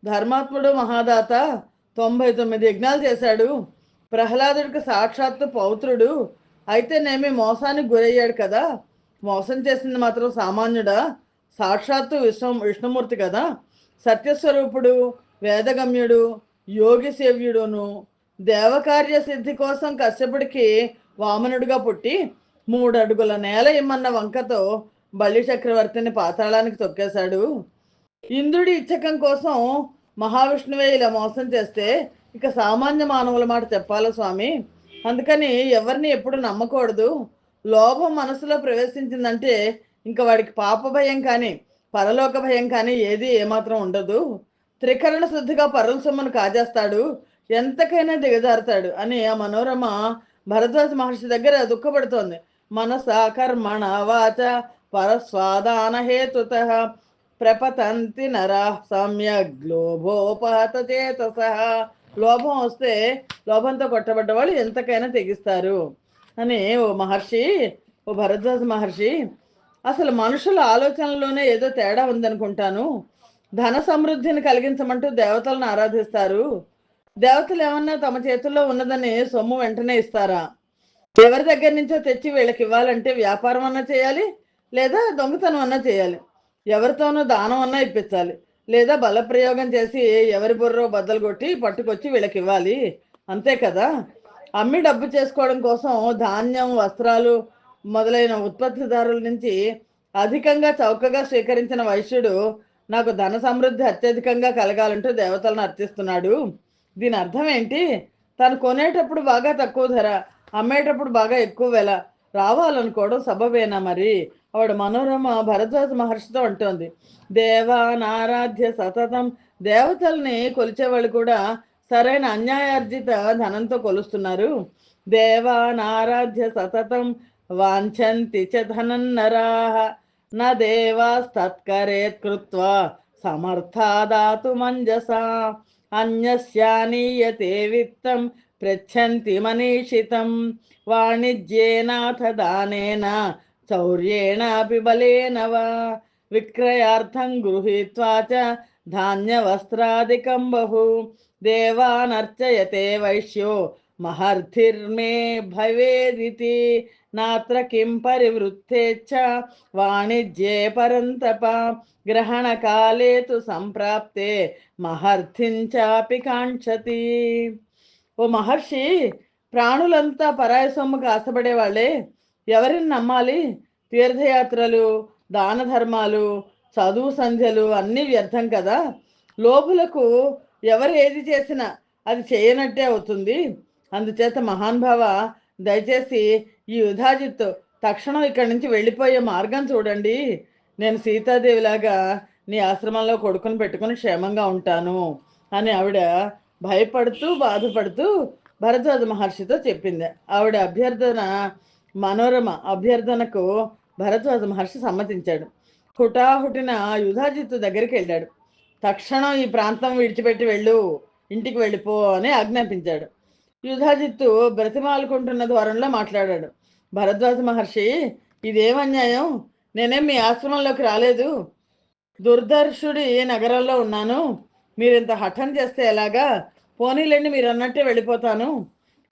ధర్మాత్ముడు, మహాదాత, 99 యజ్ఞాలు చేశాడు, ప్రహ్లాదుడికి సాక్షాత్తు పౌత్రుడు, అయితేనేమి మోసానికి గురయ్యాడు కదా, మోసం చేసింది మాత్రం సామాన్యుడా, సాక్షాత్తు విష్ణుమూర్తి కదా, సత్యస్వరూపుడు, వేదగమ్యుడు, యోగి సేవ్యుడును, దేవకార్య సిద్ధి కోసం కశ్యపుడికి వామనుడిగా పుట్టి 3 అడుగుల నేల ఇమ్మన్న వంకతో బలి చక్రవర్తిని పాతాళానికి తొక్కేశాడు. ఇంద్రుడి ఇచ్చకం కోసం మహావిష్ణువే ఇలా మోసం చేస్తే ఇక సామాన్య మానవుల మాట చెప్పాలా స్వామి, అందుకని ఎవరిని ఎప్పుడు నమ్మకూడదు. లోభం మనసులో ప్రవేశించిందంటే ఇంకా వాడికి పాప భయం కానీ పరలోక భయం కానీ ఏది ఏమాత్రం ఉండదు. త్రికరణ శుద్ధిగా పరుల సొమ్మును కాజేస్తాడు, ఎంతకైనా దిగజారుతాడు అని ఆ మనోరమ భరద్వాజ మహర్షి దగ్గర దుఃఖపడుతోంది. మనస కర్మణ వాచ పరస్వాదాన హేతుత ప్రపతంతి నరా సమ్యగ్ లోభోపహత చేతస. లోభం వస్తే లోభంతో కొట్టబడ్డ వాళ్ళు ఎంతకైనా తెగిస్తారు అని. ఓ మహర్షి, ఓ భరద్వాజ మహర్షి, అసలు మనుషుల ఆలోచనలోనే ఏదో తేడా ఉందనుకుంటాను. ధన సమృద్ధిని కలిగించమంటూ దేవతలను ఆరాధిస్తారు. దేవతలు ఏమన్నా తమ చేతుల్లో ఉన్నదని సొమ్ము వెంటనే ఇస్తారా? ఎవరి దగ్గర నుంచో తెచ్చి వీళ్ళకి ఇవ్వాలంటే వ్యాపారం అన్నా చేయాలి, లేదా దొంగతనం అన్నా చేయాలి, ఎవరితోనూ దానం అన్నా ఇప్పించాలి, లేదా బలప్రయోగం చేసి ఎవరి బుర్రో బద్దలు కొట్టి పట్టుకొచ్చి వీళ్ళకి ఇవ్వాలి, అంతే కదా. అమ్మి డబ్బు చేసుకోవడం కోసం ధాన్యం, వస్త్రాలు మొదలైన ఉత్పత్తిదారుల నుంచి అధికంగా చౌకగా స్వీకరించిన వైశ్యుడు నాకు ధన సమృద్ధి అత్యధికంగా కలగాలంటూ దేవతలను అర్థిస్తున్నాడు. దీని అర్థం ఏంటి? తను కొనేటప్పుడు బాగా తక్కువ ధర, అమ్మేటప్పుడు బాగా ఎక్కువ వెల రావాలనుకోవడం సబబేనా మరి? ఆవిడ మనోరమ భరద్వాజ మహర్షితో అంటోంది, దేవానారాధ్య సతతం. దేవతల్ని కొలిచేవాళ్ళు కూడా సరైన అన్యాయార్జిత ధనంతో కొలుస్తున్నారు. దేవానారాధ్య సతతం వాంఛంతి చ ధనం నరాః న దేవాస్తత్కరేత్ కృత్వా సమర్థా దాతు మంజసా అన్యస్యానీయతే విత్తం పృచ్ఛంతి మనీషితం వాణిజ్యేనాథ దానేన చౌర్యేణాపి బలేన వా విక్రయార్థం గృహీత్వా చ ధాన్యవస్త్రాదికం బహు దేవానర్చయతే వైశ్యో మహర్ధిర్మే భవేదితి నాత్ర కిం పరివృత్తేచ్ఛ వాణిజ్యే పరంతప గ్రహణకాలే తు సంప్రాప్తే మహర్ధించాపి కాంక్షతి. ఓ మహర్షి, ప్రాణులంతా పరాయి సొమ్ముకు ఆశపడే వాళ్ళే. ఎవరిని నమ్మాలి? తీర్థయాత్రలు, దాన ధర్మాలు, చదువు సంధ్యలు అన్నీ వ్యర్థం కదా. లోపులకు ఎవరు ఏది చేసినా అది చేయనట్టే అవుతుంది. అందుచేత మహానుభావ, దయచేసి ఈ యుధాజిత్ తక్షణం ఇక్కడి నుంచి వెళ్ళిపోయే మార్గం చూడండి. నేను సీతాదేవిలాగా నీ ఆశ్రమంలో కొడుకుని పెట్టుకుని క్షేమంగా ఉంటాను అని ఆవిడ భయపడుతూ బాధపడుతూ భరద్వాజ మహర్షితో చెప్పింది. ఆవిడ మనోరమ అభ్యర్థనకు భరద్వాజ మహర్షి సమ్మతించాడు. హుటాహుటిన యుధాజిత్తు దగ్గరికి వెళ్ళాడు. తక్షణం ఈ ప్రాంతం విడిచిపెట్టి వెళ్ళు, ఇంటికి వెళ్ళిపో అని ఆజ్ఞాపించాడు. యుధాజిత్తు బ్రతిమాలుకుంటున్న ద్వారంలో మాట్లాడాడు. భరద్వాజ మహర్షి, ఇదేమన్యాయం? నేనేం మీ ఆశ్రమంలోకి రాలేదు. దుర్దర్శుడి నగరంలో ఉన్నాను. మీరింత హఠం చేస్తే ఎలాగా? పోనీలేండి, మీరు అన్నట్టే వెళ్ళిపోతాను.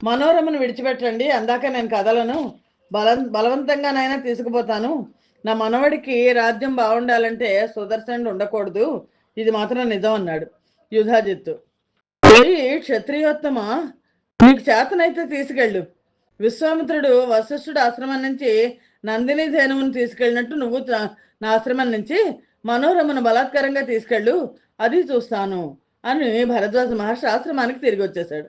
మనోరమను విడిచిపెట్టండి, అందాక నేను కదలను. బలవంతంగానైనా తీసుకుపోతాను. నా మనవడికి రాజ్యం బాగుండాలంటే సుదర్శనుడు ఉండకూడదు, ఇది మాత్రం నిజం అన్నాడు యుధాజిత్తు. క్షత్రియోత్తమ, నీకు చేతనైతే తీసుకెళ్ళు. విశ్వామిత్రుడు వశిష్ఠుడు ఆశ్రమం నుంచి నందిని ధేనువును తీసుకెళ్ళినట్టు నువ్వు నా ఆశ్రమం నుంచి మనోరమను బలాత్కారంగా తీసుకెళ్ళు, అది చూస్తాను అని భరద్వాజ మహర్షి ఆశ్రమానికి తిరిగి వచ్చేశాడు.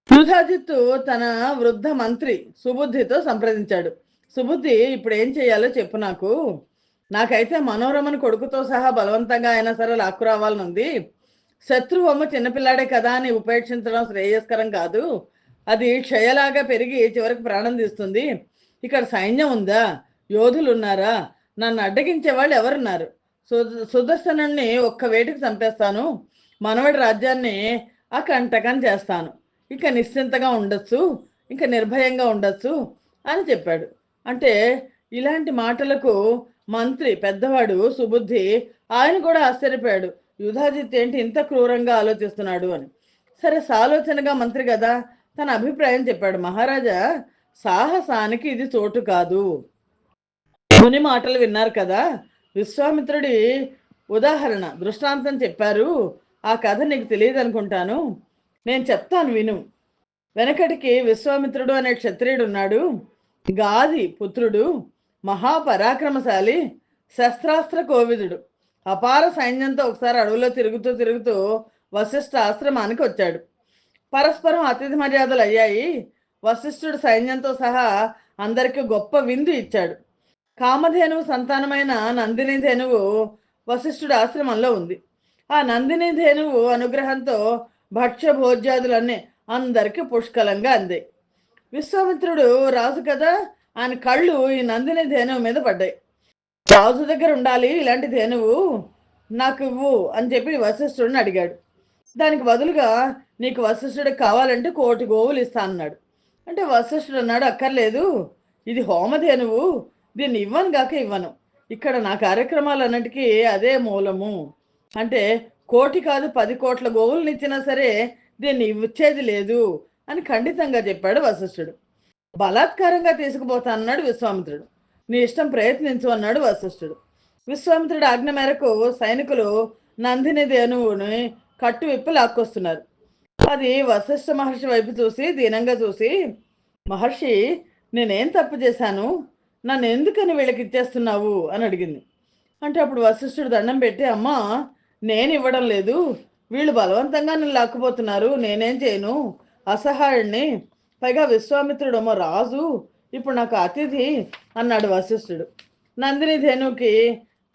యుధాజిత్తు తన వృద్ధ మంత్రి సుబుద్ధితో సంప్రదించాడు. సుబుద్ధి, ఇప్పుడు ఏం చేయాలో చెప్పు నాకు. నాకైతే మనోరమను కొడుకుతో సహా బలవంతంగా అయినా సరే లాక్కురావాలనుంది. శత్రువమ్మ చిన్నపిల్లాడే కదా అని ఉపేక్షించడం శ్రేయస్కరం కాదు. అది క్షయలాగా పెరిగి చివరికి ప్రాణం తీస్తుంది. ఇక్కడ సైన్యం ఉందా? యోధులు ఉన్నారా? నన్ను అడ్డగించే వాళ్ళు ఎవరున్నారు? సుదర్శనుణ్ణి ఒక్క వేటికి చంపేస్తాను. మనవడి రాజ్యాన్ని అకంటకం చేస్తాను. ఇక నిశ్చింతగా ఉండొచ్చు, ఇంకా నిర్భయంగా ఉండొచ్చు అని చెప్పాడు. అంటే ఇలాంటి మాటలకు మంత్రి పెద్దవాడు సుబుద్ధి, ఆయన కూడా ఆశ్చర్యపోయాడు. యుధాజిత్ ఏంటి ఇంత క్రూరంగా ఆలోచిస్తున్నాడు అని. సరే, సాలోచనగా మంత్రి కదా, తన అభిప్రాయం చెప్పాడు. మహారాజా, సాహసానికి ఇది చోటు కాదు. ముని మాటలు విన్నారు కదా, విశ్వామిత్రుడి ఉదాహరణ దృష్టాంతం చెప్పారు. ఆ కథ నీకు తెలియదు అనుకుంటాను, నేను చెప్తాను విను. వెనకటికి విశ్వామిత్రుడు అనే క్షత్రియుడు ఉన్నాడు. గాది పుత్రుడు, మహాపరాక్రమశాలి, శస్త్రాస్త్ర కోవిదుడు. అపార సైన్యంతో ఒకసారి అడవిలో తిరుగుతూ తిరుగుతూ వశిష్ఠ ఆశ్రమానికి వచ్చాడు. పరస్పరం అతిథి మర్యాదలు అయ్యాయి. వశిష్ఠుడు సైన్యంతో సహా అందరికీ గొప్ప విందు ఇచ్చాడు. కామధేనువు సంతానమైన నందిని ధేనువు వశిష్ఠుడు ఆశ్రమంలో ఉంది. ఆ నందిని ధేనువు అనుగ్రహంతో భక్ష్య భోజ్యాదులన్నీ అందరికీ పుష్కలంగా అందాయి. విశ్వామిత్రుడు రాజు కదా, ఆయన కళ్ళు ఈ నందిని ధేనువు మీద పడ్డాయి. రాజు దగ్గర ఉండాలి ఇలాంటి ధేనువు, నాకు ఇవ్వు అని చెప్పి వశిష్ఠుడిని అడిగాడు. దానికి బదులుగా నీకు వశిష్ఠుడికి కావాలంటే 1,000,000 గోవులు ఇస్తా అన్నాడు. అంటే వశిష్ఠుడు అన్నాడు, అక్కర్లేదు, ఇది హోమధేనువు, దీన్ని ఇవ్వను గాక ఇవ్వను. ఇక్కడ నా కార్యక్రమాలన్నిటికీ అదే మూలము. అంటే 1,000,000 కాదు 10,000,000 గోవులను ఇచ్చినా సరే దీన్ని ఇచ్చేది లేదు అని ఖండితంగా చెప్పాడు వశిష్ఠుడు. బలాత్కారంగా తీసుకుపోతా అన్నాడు విశ్వామిత్రుడు. నీ ఇష్టం, ప్రయత్నించు అన్నాడు వశిష్ఠుడు. విశ్వామిత్రుడు ఆజ్ఞ మేరకు సైనికులు నందిని ధేనువుని కట్టు విప్పి లాక్కొస్తున్నారు. అది వశిష్ఠ మహర్షి వైపు చూసి దీనంగా చూసి, మహర్షి, నేనేం తప్పు చేశాను? నన్ను ఎందుకని వీళ్ళకి ఇచ్చేస్తున్నావు అని అడిగింది. అంటే అప్పుడు వశిష్ఠుడు దండం పెట్టి, అమ్మా, నేను ఇవ్వడం లేదు, వీళ్ళు బలవంతంగా నన్ను లాక్కుపోతున్నారు, నేనేం చేయను, అసహాయుణ్ణి. పైగా విశ్వామిత్రుడేమో రాజు, ఇప్పుడు నాకు అతిథి అన్నాడు వశిష్ఠుడు. నందిని ధేనుకి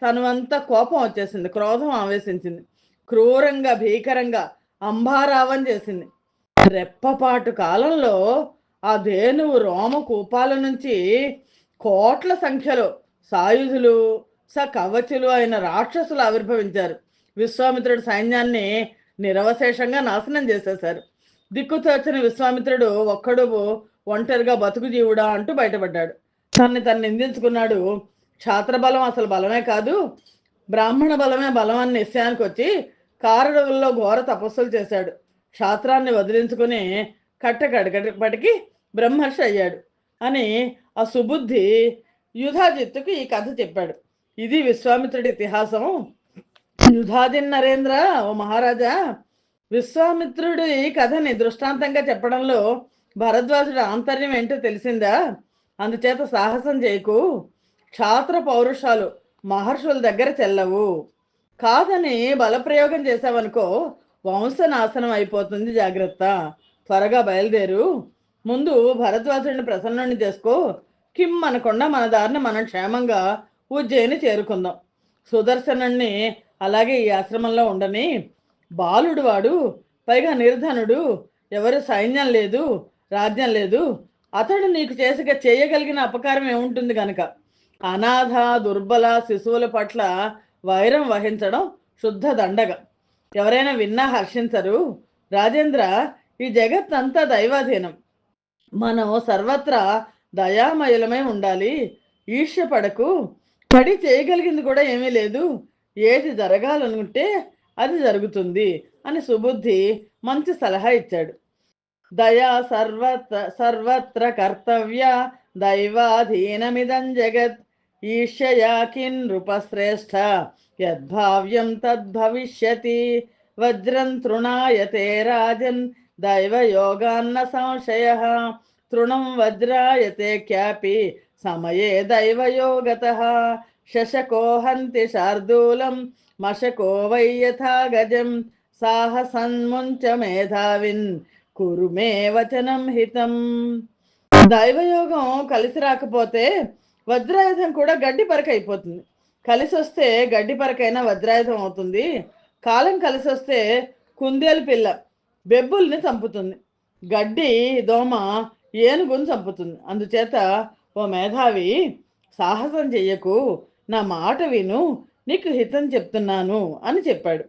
తనువంతా కోపం వచ్చేసింది, క్రోధం ఆవేశించింది. క్రూరంగా భీకరంగా అంబారావం చేసింది. రెప్పపాటు కాలంలో ఆ ధేనువు రోమ కూపాల నుంచి కోట్ల సంఖ్యలో సాయుధులు కవచులు అయిన రాక్షసులు ఆవిర్భవించారు. విశ్వామిత్రుడు సైన్యాన్ని నిరవశేషంగా నాశనం చేసేశారు. దిక్కుతోచని విశ్వామిత్రుడు ఒక్కడు ఒంటరిగా బతుకు జీవుడా అంటూ బయటపడ్డాడు. తను నిందించుకున్నాడు. క్షాత్రబలం అసలు బలమే కాదు, బ్రాహ్మణ బలమే బలం అని నిశ్చయానికి వచ్చి కారడుగుల్లో ఘోర తపస్సులు చేశాడు. క్షాత్రాన్ని వదిలించుకుని కట్టకడకటికి బ్రహ్మర్షి అయ్యాడు అని ఆ సుబుద్ధి యుధాజిత్తుకు ఈ కథ చెప్పాడు. ఇది విశ్వామిత్రుడి ఇతిహాసం. యుధాజిన్ నరేంద్ర, ఓ మహారాజా, విశ్వామిత్రుడు ఈ కథని దృష్టాంతంగా చెప్పడంలో భరద్వాజుడు ఆంతర్యం ఏంటో తెలిసిందా? అందుచేత సాహసం చేయకు. క్షాత్ర పౌరుషాలు మహర్షుల దగ్గర చెల్లవు. కాదని బలప్రయోగం చేసావనుకో వంశనాశనం అయిపోతుంది. జాగ్రత్త. త్వరగా బయలుదేరు. ముందు భరద్వాజుడిని ప్రసన్నుని చేసుకో. కిమ్ అనకుండా మన దారిని మనం క్షేమంగా ఉజ్జయిని చేరుకుందాం. సుదర్శనుణ్ణి అలాగే ఈ ఆశ్రమంలో ఉండని. బాలుడు వాడు, పైగా నిర్ధనుడు, ఎవరు సైన్యం లేదు, రాజ్యం లేదు. అతడు నీకు చేయగలిగిన అపకారం ఏముంటుంది కనుక అనాథ దుర్బల శిశువుల పట్ల వైరం వహించడం శుద్ధ దండగ. ఎవరైనా విన్నా హర్షించరు. రాజేంద్ర, ఈ జగత్ అంతా దైవాధీనం. మనం సర్వత్రా దయామయులమై ఉండాలి. ఈర్ష్య పడకు. పడి చేయగలిగింది కూడా ఏమీ లేదు. ఏది జరగాలనుకుంటే అది జరుగుతుంది అని సుబుద్ధి మంచి సలహా ఇచ్చాడు. దయా సర్వత్ర కర్తవ్య దైవాధీనమిదం జగత్ ఈర్ష్యయా కిన్ నృపశ్రేష్ఠ యద్భావ్యం తద్భవిష్యతి వజ్రం తృణాయతే రాజన్ దైవయోగాన్న సంశయః తృణం వజ్రాయతే క్యాపి సమయే దైవయోగతః శశకో హంతి శార్దూలం మశకో వై యథా గజం సాహసన్ముంచ మేధావిన్ కురుమే వచనం హితం. దైవయోగం కలిసి రాకపోతే వజ్రాయుధం కూడా గడ్డి పరక అయిపోతుంది. కలిసి వస్తే గడ్డి పరకైనా వజ్రాయుధం అవుతుంది. కాలం కలిసి వస్తే కుందేలు పిల్ల బెబ్బుల్ని చంపుతుంది. గడ్డి దోమ ఏనుగుని చంపుతుంది. అందుచేత ఓ మేధావి, సాహసం చెయ్యకు, నా మాట విను, నీకు హితం చెప్తున్నాను అని చెప్పాడు.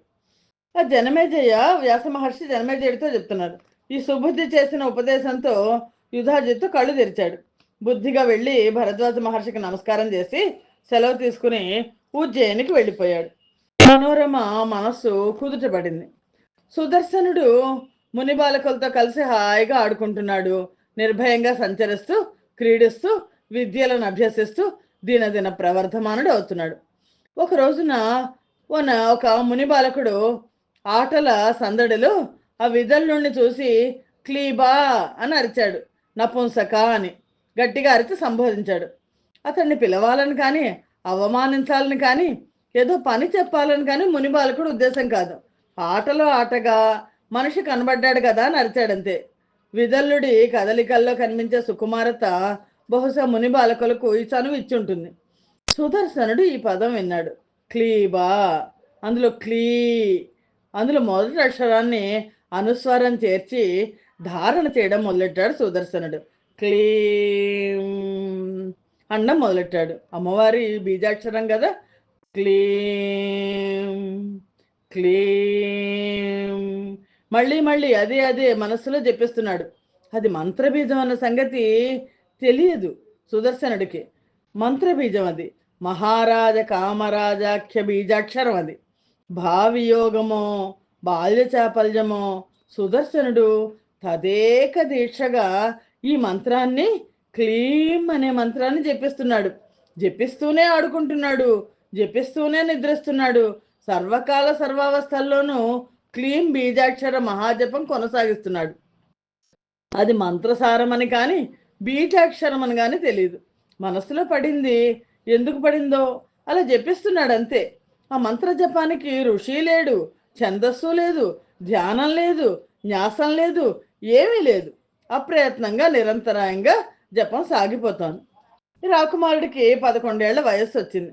ఆ జనమేజయ వ్యాస మహర్షి జనమేజయుడితో చెప్తున్నారు. ఈ సుబుద్ధి చేసిన ఉపదేశంతో యుధాజిత్తు కళ్ళు తెరిచాడు. బుద్ధిగా వెళ్ళి భరద్వాజ మహర్షికి నమస్కారం చేసి సెలవు తీసుకుని ఉజ్జయినికి వెళ్ళిపోయాడు. మనోరమ మనస్సు కుదుటపడింది. సుదర్శనుడు ముని బాలకులతో కలిసి హాయిగా ఆడుకుంటున్నాడు. నిర్భయంగా సంచరిస్తూ క్రీడిస్తూ విద్యలను అభ్యసిస్తూ దినదిన ప్రవర్ధమానుడు అవుతున్నాడు. ఒక రోజున ఒక ముని బాలకుడు ఆటల సందడిలో ఆ విదల్లుణ్ణి చూసి క్లీబా అని అరిచాడు. నపుంసక అని గట్టిగా అరిచి సంబోధించాడు. అతన్ని పిలవాలని కానీ అవమానించాలని కానీ ఏదో పని చెప్పాలని కానీ ముని బాలకుడు ఉద్దేశం కాదు. ఆటలో ఆటగా మనిషి కనబడ్డాడు కదా అని అరిచాడంతే. విదల్లుడి కదలికల్లో కనిపించే సుకుమారత బహుశా ముని బాలకులకు ఈ చనువు ఇచ్చుంటుంది. సుదర్శనుడు ఈ పదం విన్నాడు. క్లీబా. అందులో మొదటి అక్షరాన్ని అనుస్వారం చేర్చి ధారణ చేయడం మొదలెట్టాడు సుదర్శనుడు. క్లీం అనడం మొదలెట్టాడు. అమ్మవారి బీజాక్షరం కదా. క్లీం క్లీం మళ్ళీ మళ్ళీ అదే మనస్సులో చెప్పిస్తున్నాడు. అది మంత్రబీజం అన్న సంగతి తెలియదు సుదర్శనుడికి. మంత్రబీజం అది. మహారాజ కామరాజాఖ్య బీజాక్షరం అది. భావియోగమో బాల్య చాపల్యమో సుదర్శనుడు తదేక దీక్షగా ఈ మంత్రాన్ని, క్లీం అనే మంత్రాన్ని జపిస్తున్నాడు. జపిస్తూనే ఆడుకుంటున్నాడు, జపిస్తూనే నిద్రిస్తున్నాడు. సర్వకాల సర్వావస్థల్లోనూ క్లీం బీజాక్షర మహాజపం కొనసాగిస్తున్నాడు. అది మంత్రసారమని కానీ బీజాక్షరం అని కానీ తెలియదు. మనసులో పడింది. ఎందుకు పడిందో అలా జపిస్తున్నాడు అంతే. ఆ మంత్ర జపానికి ఋషి లేడు, ఛందస్సు లేదు, ధ్యానం లేదు, న్యాసం లేదు, ఏమీ లేదు. అప్రయత్నంగా నిరంతరాయంగా జపం సాగిపోతోంది. రాకుమారుడికి 11 ఏళ్ల వయస్సు వచ్చింది.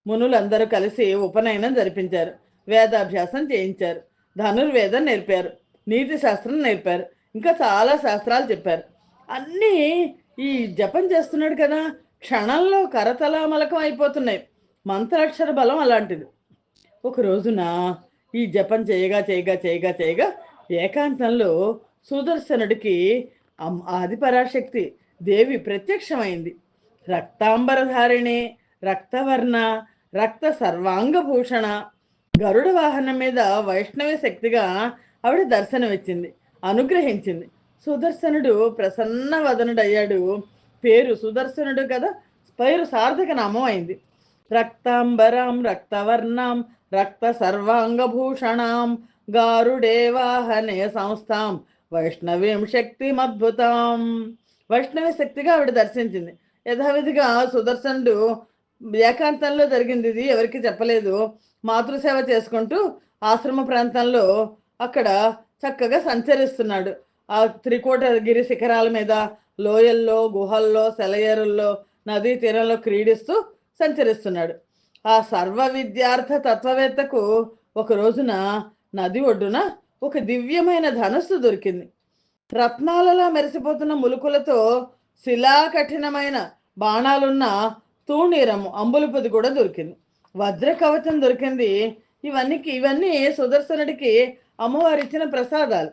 మునులందరూ కలిసి ఉపనయనం జరిపించారు. వేదాభ్యాసం చేయించారు. ధనుర్వేదం నేర్పారు. నీతి శాస్త్రం నేర్పారు. ఇంకా చాలా శాస్త్రాలు చెప్పారు. అన్నీ ఈ జపం చేస్తున్నాడు కదా, క్షణంలో కరతలామలకం అయిపోతున్నాయి. మంత్రాక్షర బలం అలాంటిది. ఒక రోజున ఈ జపం చేయగా చేయగా చేయగా చేయగా ఏకాంతంలో సుదర్శనుడికి ఆదిపరాశక్తి దేవి ప్రత్యక్షమైంది. రక్తాంబరధారిణి, రక్తవర్ణ, రక్త సర్వాంగభూషణ. గరుడ వాహనం మీద వైష్ణవి శక్తిగా ఆవిడ దర్శనమిచ్చింది, అనుగ్రహించింది. సుదర్శనుడు ప్రసన్న వదనుడయ్యాడు. పేరు సుదర్శనుడు కదా, పేరు సార్థక నామం అయింది. రక్తాంబరాం రక్తవర్ణాం రక్త సర్వాంగభూషణాం గారుడే వాహనే సంస్థాం వైష్ణవీం శక్తిమద్భుతాం. వైష్ణవి శక్తిగా ఆవిడ దర్శించింది. యథావిధిగా సుదర్శనుడు ఏకాంతంలో జరిగింది, ఇది ఎవరికి చెప్పలేదు. మాతృసేవ చేసుకుంటూ ఆశ్రమ ప్రాంతంలో అక్కడ చక్కగా సంచరిస్తున్నాడు. ఆ త్రికోటగిరి శిఖరాల మీద, లోయల్లో, గుహల్లో, సెలయేరుల్లో, నదీ తీరంలో క్రీడిస్తూ సంచరిస్తున్నాడు. ఆ సర్వ విద్యార్థ తత్వవేత్తకు ఒక రోజున నది ఒడ్డున ఒక దివ్యమైన ధనస్సు దొరికింది. రత్నాలలో మెరిసిపోతున్న ములుకులతో శిలా కఠినమైన బాణాలున్న తూణీరము అంబులపొది కూడా దొరికింది. వజ్ర కవచం దొరికింది. ఇవన్నీ సుదర్శనుడికి అమ్మవారు ఇచ్చిన ప్రసాదాలు,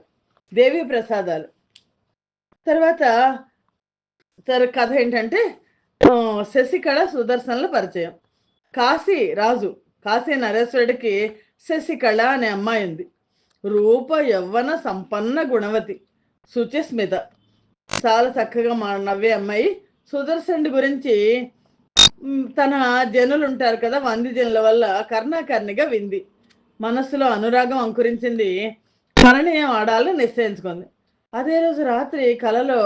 దేవి ప్రసాదాలు. తర్వాత కథ ఏంటంటే, శశికళ సుదర్శనుల పరిచయం. కాశీ నరేశ్వరుడికి శశికళ అనే అమ్మాయి ఉంది. రూప యవ్వన సంపన్న గుణవతి, శుచిస్మిత, చాలా చక్కగా నవ్వే అమ్మాయి. సుదర్శనుడి గురించి తన జనులు ఉంటారు కదా, వంది జనుల వల్ల కర్ణాకర్ణిగా వింది. మనస్సులో అనురాగం అంకురించింది. పరిణయం ఆడాలని నిశ్చయించుకుంది. అదే రోజు రాత్రి కలలో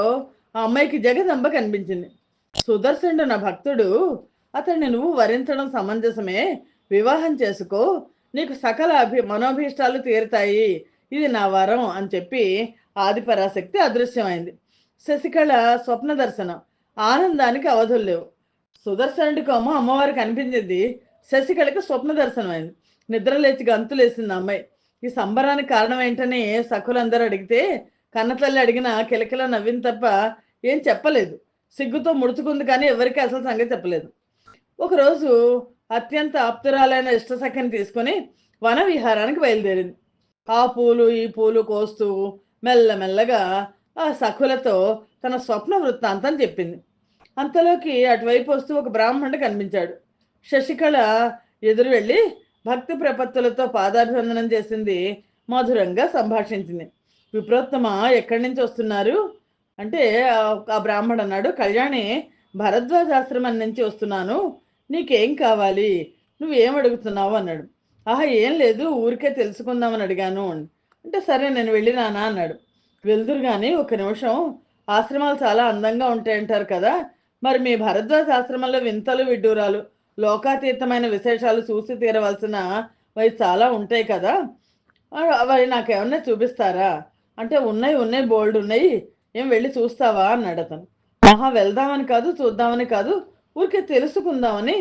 ఆ అమ్మాయికి జగదంబ కనిపించింది. సుదర్శనుడు నా భక్తుడు, అతన్ని నువ్వు వరించడం సమంజసమే, వివాహం చేసుకో, నీకు సకల మనోభీష్టాలు తీరుతాయి, ఇది నా వరం అని చెప్పి ఆదిపరాశక్తి అదృశ్యమైంది. శశికళ స్వప్న దర్శనం, ఆనందానికి అవధులు లేవు. సుదర్శనుడికి అమ్మవారికి కనిపించింది, శశికళకి స్వప్న దర్శనం అయింది. నిద్ర లేచి గంతులేసింది అమ్మాయి. ఈ సంబరానికి కారణం ఏంటని సఖులందరూ అడిగితే కన్నతల్లి అడిగిన కిలకిల నవ్వింది తప్ప ఏం చెప్పలేదు. సిగ్గుతో ముడుచుకుంది, కానీ ఎవరికి అసలు సంగతి చెప్పలేదు. ఒకరోజు అత్యంత ఆప్తురాలైన ఇష్టసఖిని తీసుకొని వన విహారానికి బయలుదేరింది. ఆ పూలు ఈ పూలు కోస్తూ మెల్లమెల్లగా ఆ సఖులతో తన స్వప్న వృత్తాంతం చెప్పింది. అంతలోకి అటువైపు వస్తూ ఒక బ్రాహ్మణుడు కనిపించాడు. శశికళ ఎదురు వెళ్ళి భక్తి ప్రపత్తులతో పాదాభివందనం చేసింది, మధురంగా సంభాషించింది. విప్రోత్తమ, ఎక్కడి నుంచి వస్తున్నారు అంటే ఆ బ్రాహ్మడు అన్నాడు, కళ్యాణి, భరద్వాజాశ్రమం నుంచి వస్తున్నాను, నీకేం కావాలి, నువ్వేం అడుగుతున్నావు అన్నాడు. ఆహా, ఏం లేదు, ఊరికే తెలుసుకుందామని అడిగాను అంటే, సరే నేను వెళ్ళినానా అన్నాడు. వెళ్దురు కానీ ఒక నిమిషం, ఆశ్రమాలు చాలా అందంగా ఉంటాయంటారు కదా, మరి మీ భరద్వాజ ఆశ్రమంలో వింతలు విడ్డూరాలు లోకాతీతమైన విశేషాలు చూసి తీరవలసిన అవి చాలా ఉంటాయి కదా, అవి నాకేమన్నా చూపిస్తారా అంటే, ఉన్నాయి బోల్డ్ ఉన్నాయి, ఏం వెళ్ళి చూస్తావా అన్నాడు అతను. ఆహా, వెళ్దామని కాదు, చూద్దామని కాదు, ఊరికే తెలుసుకుందామని.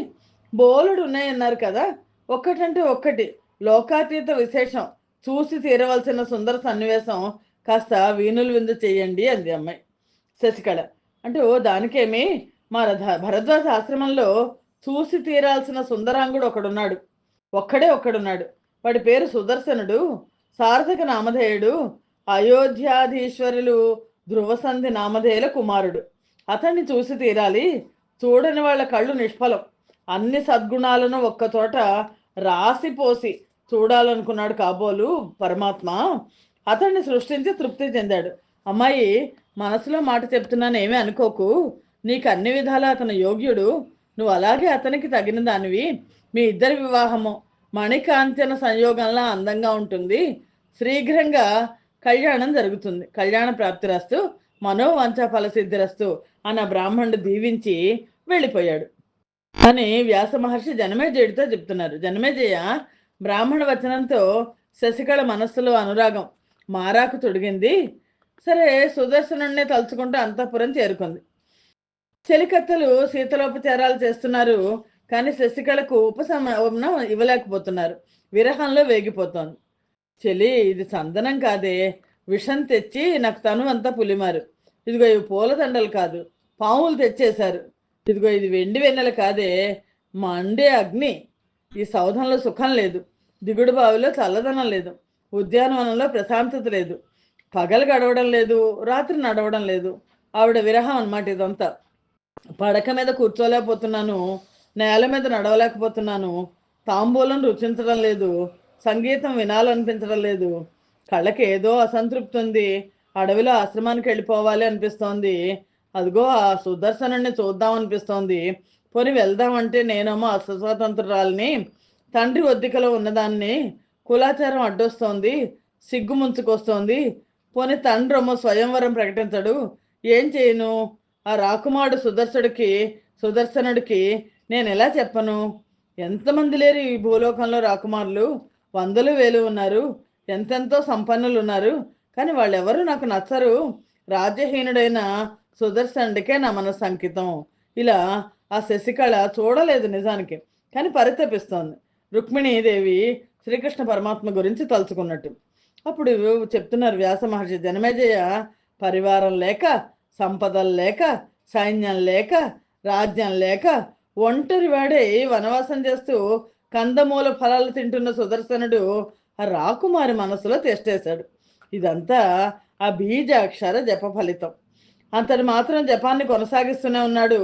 బోలుడు ఉన్నాయన్నారు కదా, ఒక్కటంటే ఒక్కటి లోకాతీత విశేషం చూసి తీరవలసిన సుందర సన్నివేశం కాస్త వీణులు విందు చెయ్యండి అంది అమ్మాయి. శశికళ అంటే, ఓ దానికేమి, మా భరద్వాజ ఆశ్రమంలో చూసి తీరాల్సిన సుందరాంగుడు ఒక్కడున్నాడు. వాడి పేరు సుదర్శనుడు, సార్థక నామధేయుడు, అయోధ్యాధీశ్వరులు ధ్రువసంధి నామధేయుల కుమారుడు. అతన్ని చూసి తీరాలి. చూడని వాళ్ళ కళ్ళు నిష్ఫలం. అన్ని సద్గుణాలను ఒక్కచోట రాసిపోసి చూడాలనుకున్నాడు కాబోలు పరమాత్మ. అతన్ని సృష్టించి తృప్తి చెందాడు. అమ్మాయి, మనసులో మాట చెప్తున్నాను, ఏమీ అనుకోకు. నీకు అన్ని విధాలా అతను యోగ్యుడు, నువ్వు అలాగే అతనికి తగిన దానివి. మీ ఇద్దరి వివాహము మణికాంచన సంయోగంలా అందంగా ఉంటుంది. శీఘ్రంగా కళ్యాణం జరుగుతుంది. కళ్యాణ ప్రాప్తిరస్తు, మనోవంచ ఫలసిద్ధిరస్తు అన్న బ్రాహ్మణుడు దీవించి వెళ్ళిపోయాడు అని వ్యాస మహర్షి జనమేజయుడితో చెప్తున్నారు. జనమేజయ బ్రాహ్మణ వచనంతో శశికళ మనస్సులో అనురాగం మారాకు తొడిగింది. సరే, సుదర్శనుడినే తలుచుకుంటూ అంతఃపురం చేరుకుంది. చెలికత్తలు శీతలోపచారాలు చేస్తున్నారు, కానీ శశికళకు ఉపశమనం ఇవ్వలేకపోతున్నారు. విరహంలో వేగిపోతోంది. చెలి, ఇది చందనం కాదే, విషం తెచ్చి నాకు తను అంతా పులిమారు. ఇదిగో ఇవి పూలదండలు కాదు, పాములు తెచ్చేశారు. ఇదిగో ఇది వెండి వెన్నెల కాదే, మండే అగ్ని. ఈ సౌధంలో సుఖం లేదు, దిగుడు బావిలో చల్లదనం లేదు, ఉద్యానవనంలో ప్రశాంతత లేదు, పగలు గడవడం లేదు, రాత్రి నడవడం లేదు. ఆవిడ విరహం అన్నమాట ఇదంతా. పడక మీద కూర్చోలేకపోతున్నాను, నేల మీద నడవలేకపోతున్నాను. తాంబూలం రుచించడం లేదు. సంగీతం వినాలనిపించడం లేదు. కళ్ళకి ఏదో అసంతృప్తి ఉంది. అడవిలో ఆశ్రమానికి వెళ్ళిపోవాలి అనిపిస్తోంది. అదిగో ఆ సుదర్శనుడిని చూద్దాం అనిపిస్తోంది. పోనీ వెళ్దామంటే నేనేమో అస్వతంత్రురాలిని, తండ్రి ఒద్దికలో ఉన్నదాన్ని, కులాచారం అడ్డొస్తోంది, సిగ్గు ముంచుకొస్తోంది. పోనీ తండ్రేమో స్వయంవరం ప్రకటించడు. ఏం చేయను? ఆ రాకుమారుడు సుదర్శనుడికి నేను ఎలా చెప్పను? ఎంతమంది లేరు ఈ భూలోకంలో రాకుమారులు? వందలు వేలు ఉన్నారు. ఎంతెంతో సంపన్నులు ఉన్నారు. కానీ వాళ్ళెవరూ నాకు నచ్చరు. రాజ్యహీనుడైన సుదర్శనుడికే నా మనసు అంకితం. ఇలా ఆ శశికళ చూడలేదు నిజానికి, కానీ పరితపిస్తోంది. రుక్మిణీదేవి శ్రీకృష్ణ పరమాత్మ గురించి తలుచుకున్నట్టు. అప్పుడు చెప్తున్నారు వ్యాస మహర్షి, జనమేజయ పరివారం లేక, సంపదలు లేక, సైన్యం లేక, రాజ్యం లేక ఒంటరి వాడే వనవాసం చేస్తూ కందమూల ఫలాలు తింటున్న సుదర్శనుడు ఆ రాకుమారి మనసులో తెష్టేశాడు. ఇదంతా ఆ బీజాక్షర జప ఫలితం. అంతటి మాత్రం జపాన్ని కొనసాగిస్తూనే ఉన్నాడు.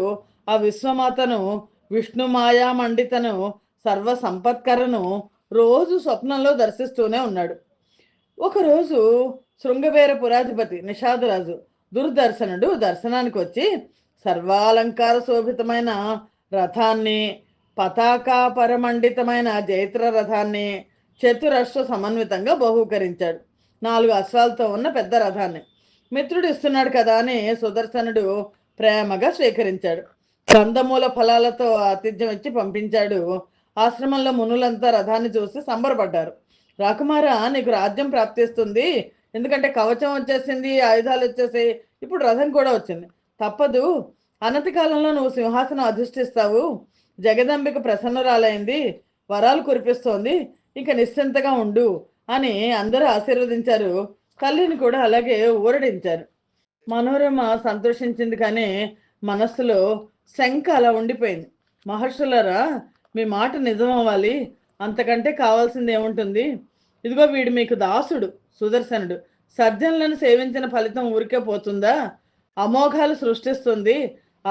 ఆ విశ్వమాతను, విష్ణుమాయా మండితను, సర్వ సంపత్కరను రోజు స్వప్నంలో దర్శిస్తూనే ఉన్నాడు. ఒకరోజు శృంగబేర పురాధిపతి నిషాదరాజు దుర్దర్శనుడు దర్శనానికి వచ్చి సర్వాలంకార శోభితమైన రథాన్ని, పతాకాపరమండితమైన జైత్ర రథాన్ని చతురశ్వ సమన్వితంగా బహూకరించాడు. 4 అశ్వాలతో ఉన్న పెద్ద రథాన్ని మిత్రుడు ఇస్తున్నాడు కదా అని సుదర్శనుడు ప్రేమగా స్వీకరించాడు. కందమూల ఫలాలతో ఆతిథ్యం ఇచ్చి పంపించాడు. ఆశ్రమంలో మునులంతా రథాన్ని చూసి సంబరపడ్డారు. రాకుమారా, నీకు రాజ్యం ప్రాప్తిస్తుంది. ఎందుకంటే కవచం వచ్చేసింది, ఆయుధాలు వచ్చేసాయి, ఇప్పుడు రథం కూడా వచ్చింది. తప్పదు. అనతి కాలంలో నువ్వు సింహాసనం అధిష్ఠిస్తావు. జగదంబిక ప్రసన్నురాలైంది, వరాలు కురిపిస్తోంది. ఇంకా నిశ్చింతగా ఉండు అని అందరూ ఆశీర్వదించారు. తల్లిని కూడా అలాగే ఊరడించారు. మనోరమ సంతోషించింది, కానీ మనస్సులో శంక అలా ఉండిపోయింది. మహర్షులరా, మీ మాట నిజం అవ్వాలి. అంతకంటే కావాల్సింది ఏముంటుంది? ఇదిగో వీడు మీకు దాసుడు సుదర్శనుడు. సర్జనులను సేవించిన ఫలితం ఊరికే పోతుందా? అమోఘాలు సృష్టిస్తుంది.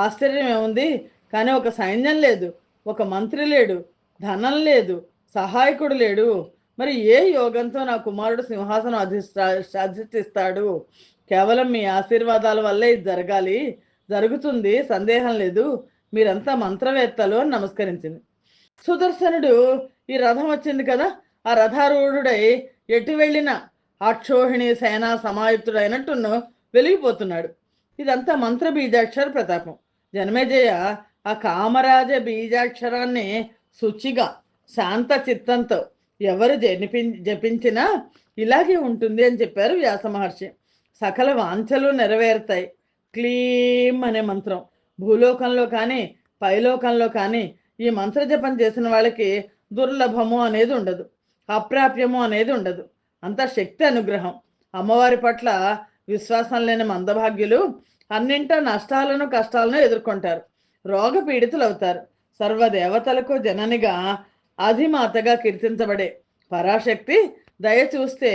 ఆశ్చర్యం ఏముంది? కానీ ఒక సైన్యం లేదు, ఒక మంత్రి లేడు, ధనం లేదు, సహాయకుడు లేడు. మరి ఏ యోగంతో నా కుమారుడు సింహాసనం అధిష్ఠిస్తాడు? కేవలం మీ ఆశీర్వాదాల వల్లే ఇది జరగాలి. జరుగుతుంది, సందేహం లేదు. మీరంతా మంత్రవేత్తలు అని నమస్కరించింది. సుదర్శనుడు ఈ రథం వచ్చింది కదా, ఆ రథారూఢుడై ఎటు వెళ్ళినా అక్షోహిణి సేనా సమాయుక్తుడైనట్టు వెలిగిపోతున్నాడు. ఇదంతా మంత్ర బీజాక్షర ప్రతాపం. జనమేజయ ఆ కామరాజ బీజాక్షరాన్ని శుచిగా శాంత చిత్తంతో ఎవరు జపించినా ఇలాగే ఉంటుంది అని చెప్పారు వ్యాస మహర్షి. సకల వాంఛలు నెరవేరుతాయి. క్లీం అనే మంత్రం భూలోకంలో కానీ పైలోకంలో కానీ ఈ మంత్ర జపం చేసిన వాళ్ళకి దుర్లభము అనేది ఉండదు, అప్రాప్యము అనేది ఉండదు. అంత శక్తి అనుగ్రహం. అమ్మవారి పట్ల విశ్వాసం లేని మందభాగ్యులు అన్నింటా నష్టాలను కష్టాలను ఎదుర్కొంటారు, రోగ పీడితులు అవుతారు. సర్వదేవతలకు జననిగా అధిమాతగా కీర్తించబడే పరాశక్తి దయ చూస్తే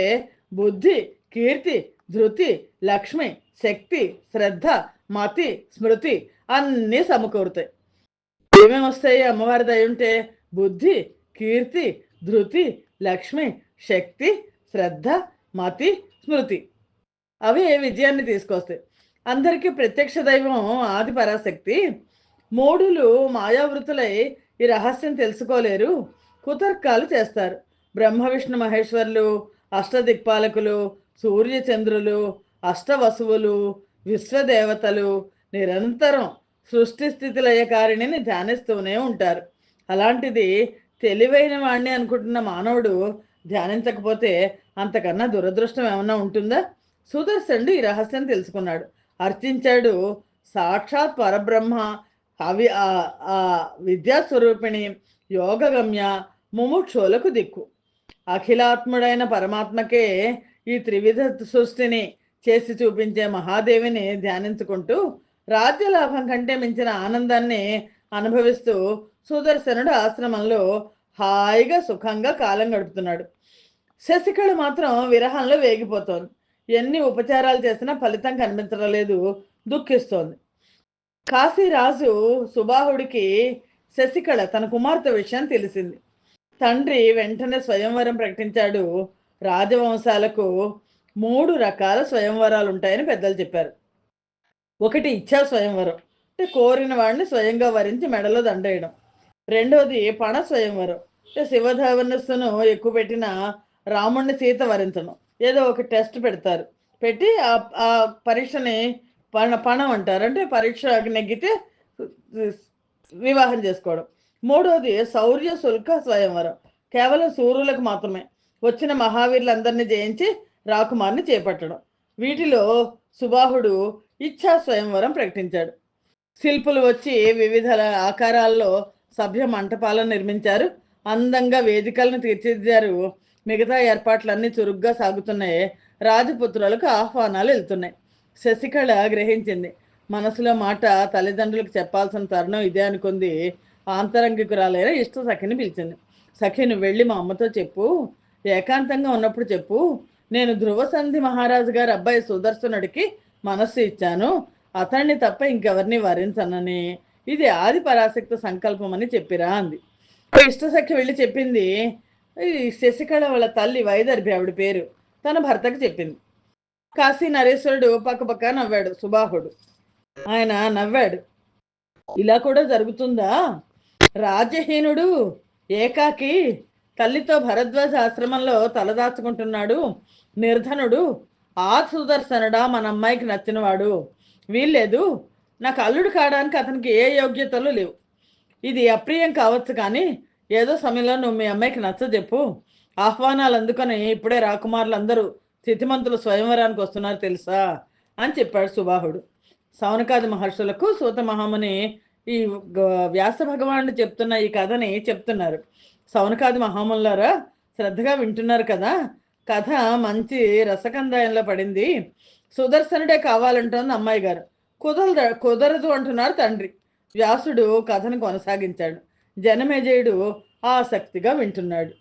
బుద్ధి, కీర్తి, ధృతి, లక్ష్మి, శక్తి, శ్రద్ధ, మతి, స్మృతి అన్నీ సమకూరుతాయి. ఏమేమి వస్తాయి అమ్మవారి దయ ఉంటే? బుద్ధి, కీర్తి, ధృతి, లక్ష్మి, శక్తి, శ్రద్ధ, మతి, స్మృతి. అవి విజయాన్ని తీసుకొస్తాయి. అందరికీ ప్రత్యక్ష దైవం ఆది పరాశక్తి. మూఢులు మాయావృతులై ఈ రహస్యం తెలుసుకోలేరు, కుతర్కాలు చేస్తారు. బ్రహ్మ విష్ణు మహేశ్వరులు, అష్టదిక్పాలకులు, సూర్యచంద్రులు, అష్టవసువులు, విశ్వదేవతలు నిరంతరం సృష్టి స్థితి లయకారిణిని ధ్యానిస్తూనే ఉంటారు. అలాంటిది తెలివైన వాణ్ణి అనుకుంటున్న మానవుడు ధ్యానించకపోతే అంతకన్నా దురదృష్టం ఏమన్నా ఉంటుందా? సుదర్శనుడు ఈ రహస్యం తెలుసుకున్నాడు, అర్చించాడు. సాక్షాత్ పరబ్రహ్మ, అవి విద్యాస్వరూపిణి, యోగగమ్య, ముముక్షులకు దిక్కు. అఖిలాత్ముడైన పరమాత్మకే ఈ త్రివిధ సృష్టిని చేసి చూపించే మహాదేవిని ధ్యానించుకుంటూ రాజ్యలాభం కంటే మించిన ఆనందాన్ని అనుభవిస్తూ సుదర్శనుడు ఆశ్రమంలో హాయిగా సుఖంగా కాలం గడుపుతున్నాడు. శశికళ మాత్రం విరహంలో వేగిపోతోంది. ఎన్ని ఉపచారాలు చేసినా ఫలితం కనిపించడం లేదు, దుఃఖిస్తోంది. కాశీరాజు సుబాహుడికి శశికళ తన కుమార్తె విషయం తెలిసింది. తండ్రి వెంటనే స్వయంవరం ప్రకటించాడు. రాజవంశాలకు 3 రకాల స్వయంవరాలు ఉంటాయని పెద్దలు చెప్పారు. ఒకటి ఇచ్ఛా స్వయంవరం, అంటే కోరిన వాడిని స్వయంగా వరించి మెడలో దండేయడం. రెండోది పణ స్వయంవరం, అంటే శివధనుస్సును ఎక్కువ పెట్టిన రాముణ్ణి సీత వరించడం. ఏదో ఒక టెస్ట్ పెడతారు, పెట్టి ఆ పరీక్షని పణం అంటారు, అంటే పరీక్ష నెగ్గితే వివాహం చేసుకోవడం. మూడోది శౌర్య శుల్క స్వయంవరం, కేవలం సూర్యులకు మాత్రమే, వచ్చిన మహావీరులందరినీ జయించి రాకుమార్ని చేపట్టడం. వీటిలో సుబాహుడు ఇచ్ఛా స్వయంవరం ప్రకటించాడు. శిల్పులు వచ్చి వివిధ ఆకారాల్లో సభ్య మంటపాలను నిర్మించారు, అందంగా వేదికలను తీర్చిదిద్దారు. మిగతా ఏర్పాట్లన్నీ చురుగ్గా సాగుతున్నాయి. రాజపుత్రులకు ఆహ్వానాలు వెళ్తున్నాయి. శశికళ గ్రహించింది. మనసులో మాట తల్లిదండ్రులకు చెప్పాల్సిన తరుణం ఇదే అనుకుంది. ఆంతరంగికురాలైన ఇష్ట సఖిని పిలిచింది. సఖి, నువ్వు వెళ్ళి మా అమ్మతో చెప్పు, ఏకాంతంగా ఉన్నప్పుడు చెప్పు, నేను ధ్రువసంధి మహారాజు గారి అబ్బాయి సుదర్శనుడికి మనస్సు ఇచ్చాను, అతన్ని తప్ప ఇంకెవరిని వరించనని, ఇది ఆది పరాశక్తి సంకల్పం అని చెప్పిరా అంది. ఇష్టసఖి వెళ్ళి చెప్పింది. ఈ శశికళ వాళ్ళ తల్లి వైదర్భి, ఆవిడ పేరు, తన భర్తకు చెప్పింది. కాశీ నరేశ్వరుడు పక్కపక్క నవ్వాడు. సుబాహుడు ఆయన నవ్వాడు. ఇలా కూడా జరుగుతుందా? రాజ్యహీనుడు ఏకాకి తల్లితో భరద్వాజ ఆశ్రమంలో తలదాచుకుంటున్నాడు. నిర్ధనుడు ఆ సుదర్శనుడా మన అమ్మాయికి నచ్చినవాడు? వీల్లేదు, నాకు అల్లుడు కావడానికి అతనికి ఏ యోగ్యతలు లేవు. ఇది అప్రియం కావచ్చు, కానీ ఏదో సమయంలో నువ్వు మీ అమ్మాయికి నచ్చజెప్పు. ఆహ్వానాలు అందుకొని ఇప్పుడే రాకుమారులందరూ స్థితిమంతులు స్వయంవరానికి వస్తున్నారు తెలుసా అని చెప్పాడు సుబాహుడు. సౌనకాది మహర్షులకు సూత మహాముని ఈ వ్యాస భగవానుడు చెప్తున్న ఈ కథని చెప్తున్నారు. సౌనకాది మహాములారా, శ్రద్ధగా వింటున్నారు కదా. కథ మంచి రసకందాయంలో పడింది. సుదర్శనుడే కావాలంటోంది అమ్మాయి గారు. కుదరదు అంటున్నారు తండ్రి. వ్యాసుడు కథను కొనసాగించాడు. జనమేజయుడు ఆసక్తిగా వింటున్నాడు.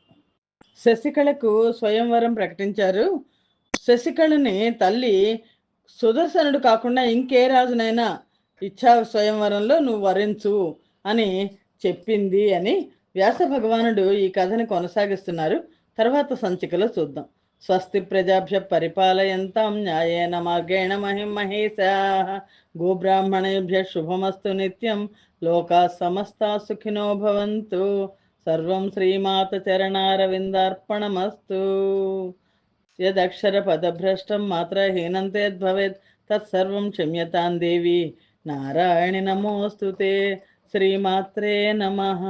శశికళకు స్వయంవరం ప్రకటించారు. శశికళని తల్లి సుదర్శనుడు కాకుండా ఇంకే రాజునైనా ఇచ్ఛా స్వయంవరంలో నువ్వు వరించు అని చెప్పింది అని వ్యాస భగవానుడు ఈ కథని కొనసాగిస్తున్నారు. తర్వాత సంచికలో చూద్దాం. స్వస్తి ప్రజాభ్య పరిపాలయంతాం న్యాయేన మార్గేణ మహిమహేశాః. గోబ్రాహ్మణేభ్య శుభమస్తు నిత్యం. లోకా సమస్తా సుఖినో భవంతు. సర్వం శ్రీమాత చరణారవిందార్పణమస్తు. యదక్షర పదభ్రష్టం మాత్రహీనం తద్భవేత్ తత్సర్వం క్షమ్యతాం దేవి నారాయణి నమోస్తుతే. శ్రీమాత్రే నమః.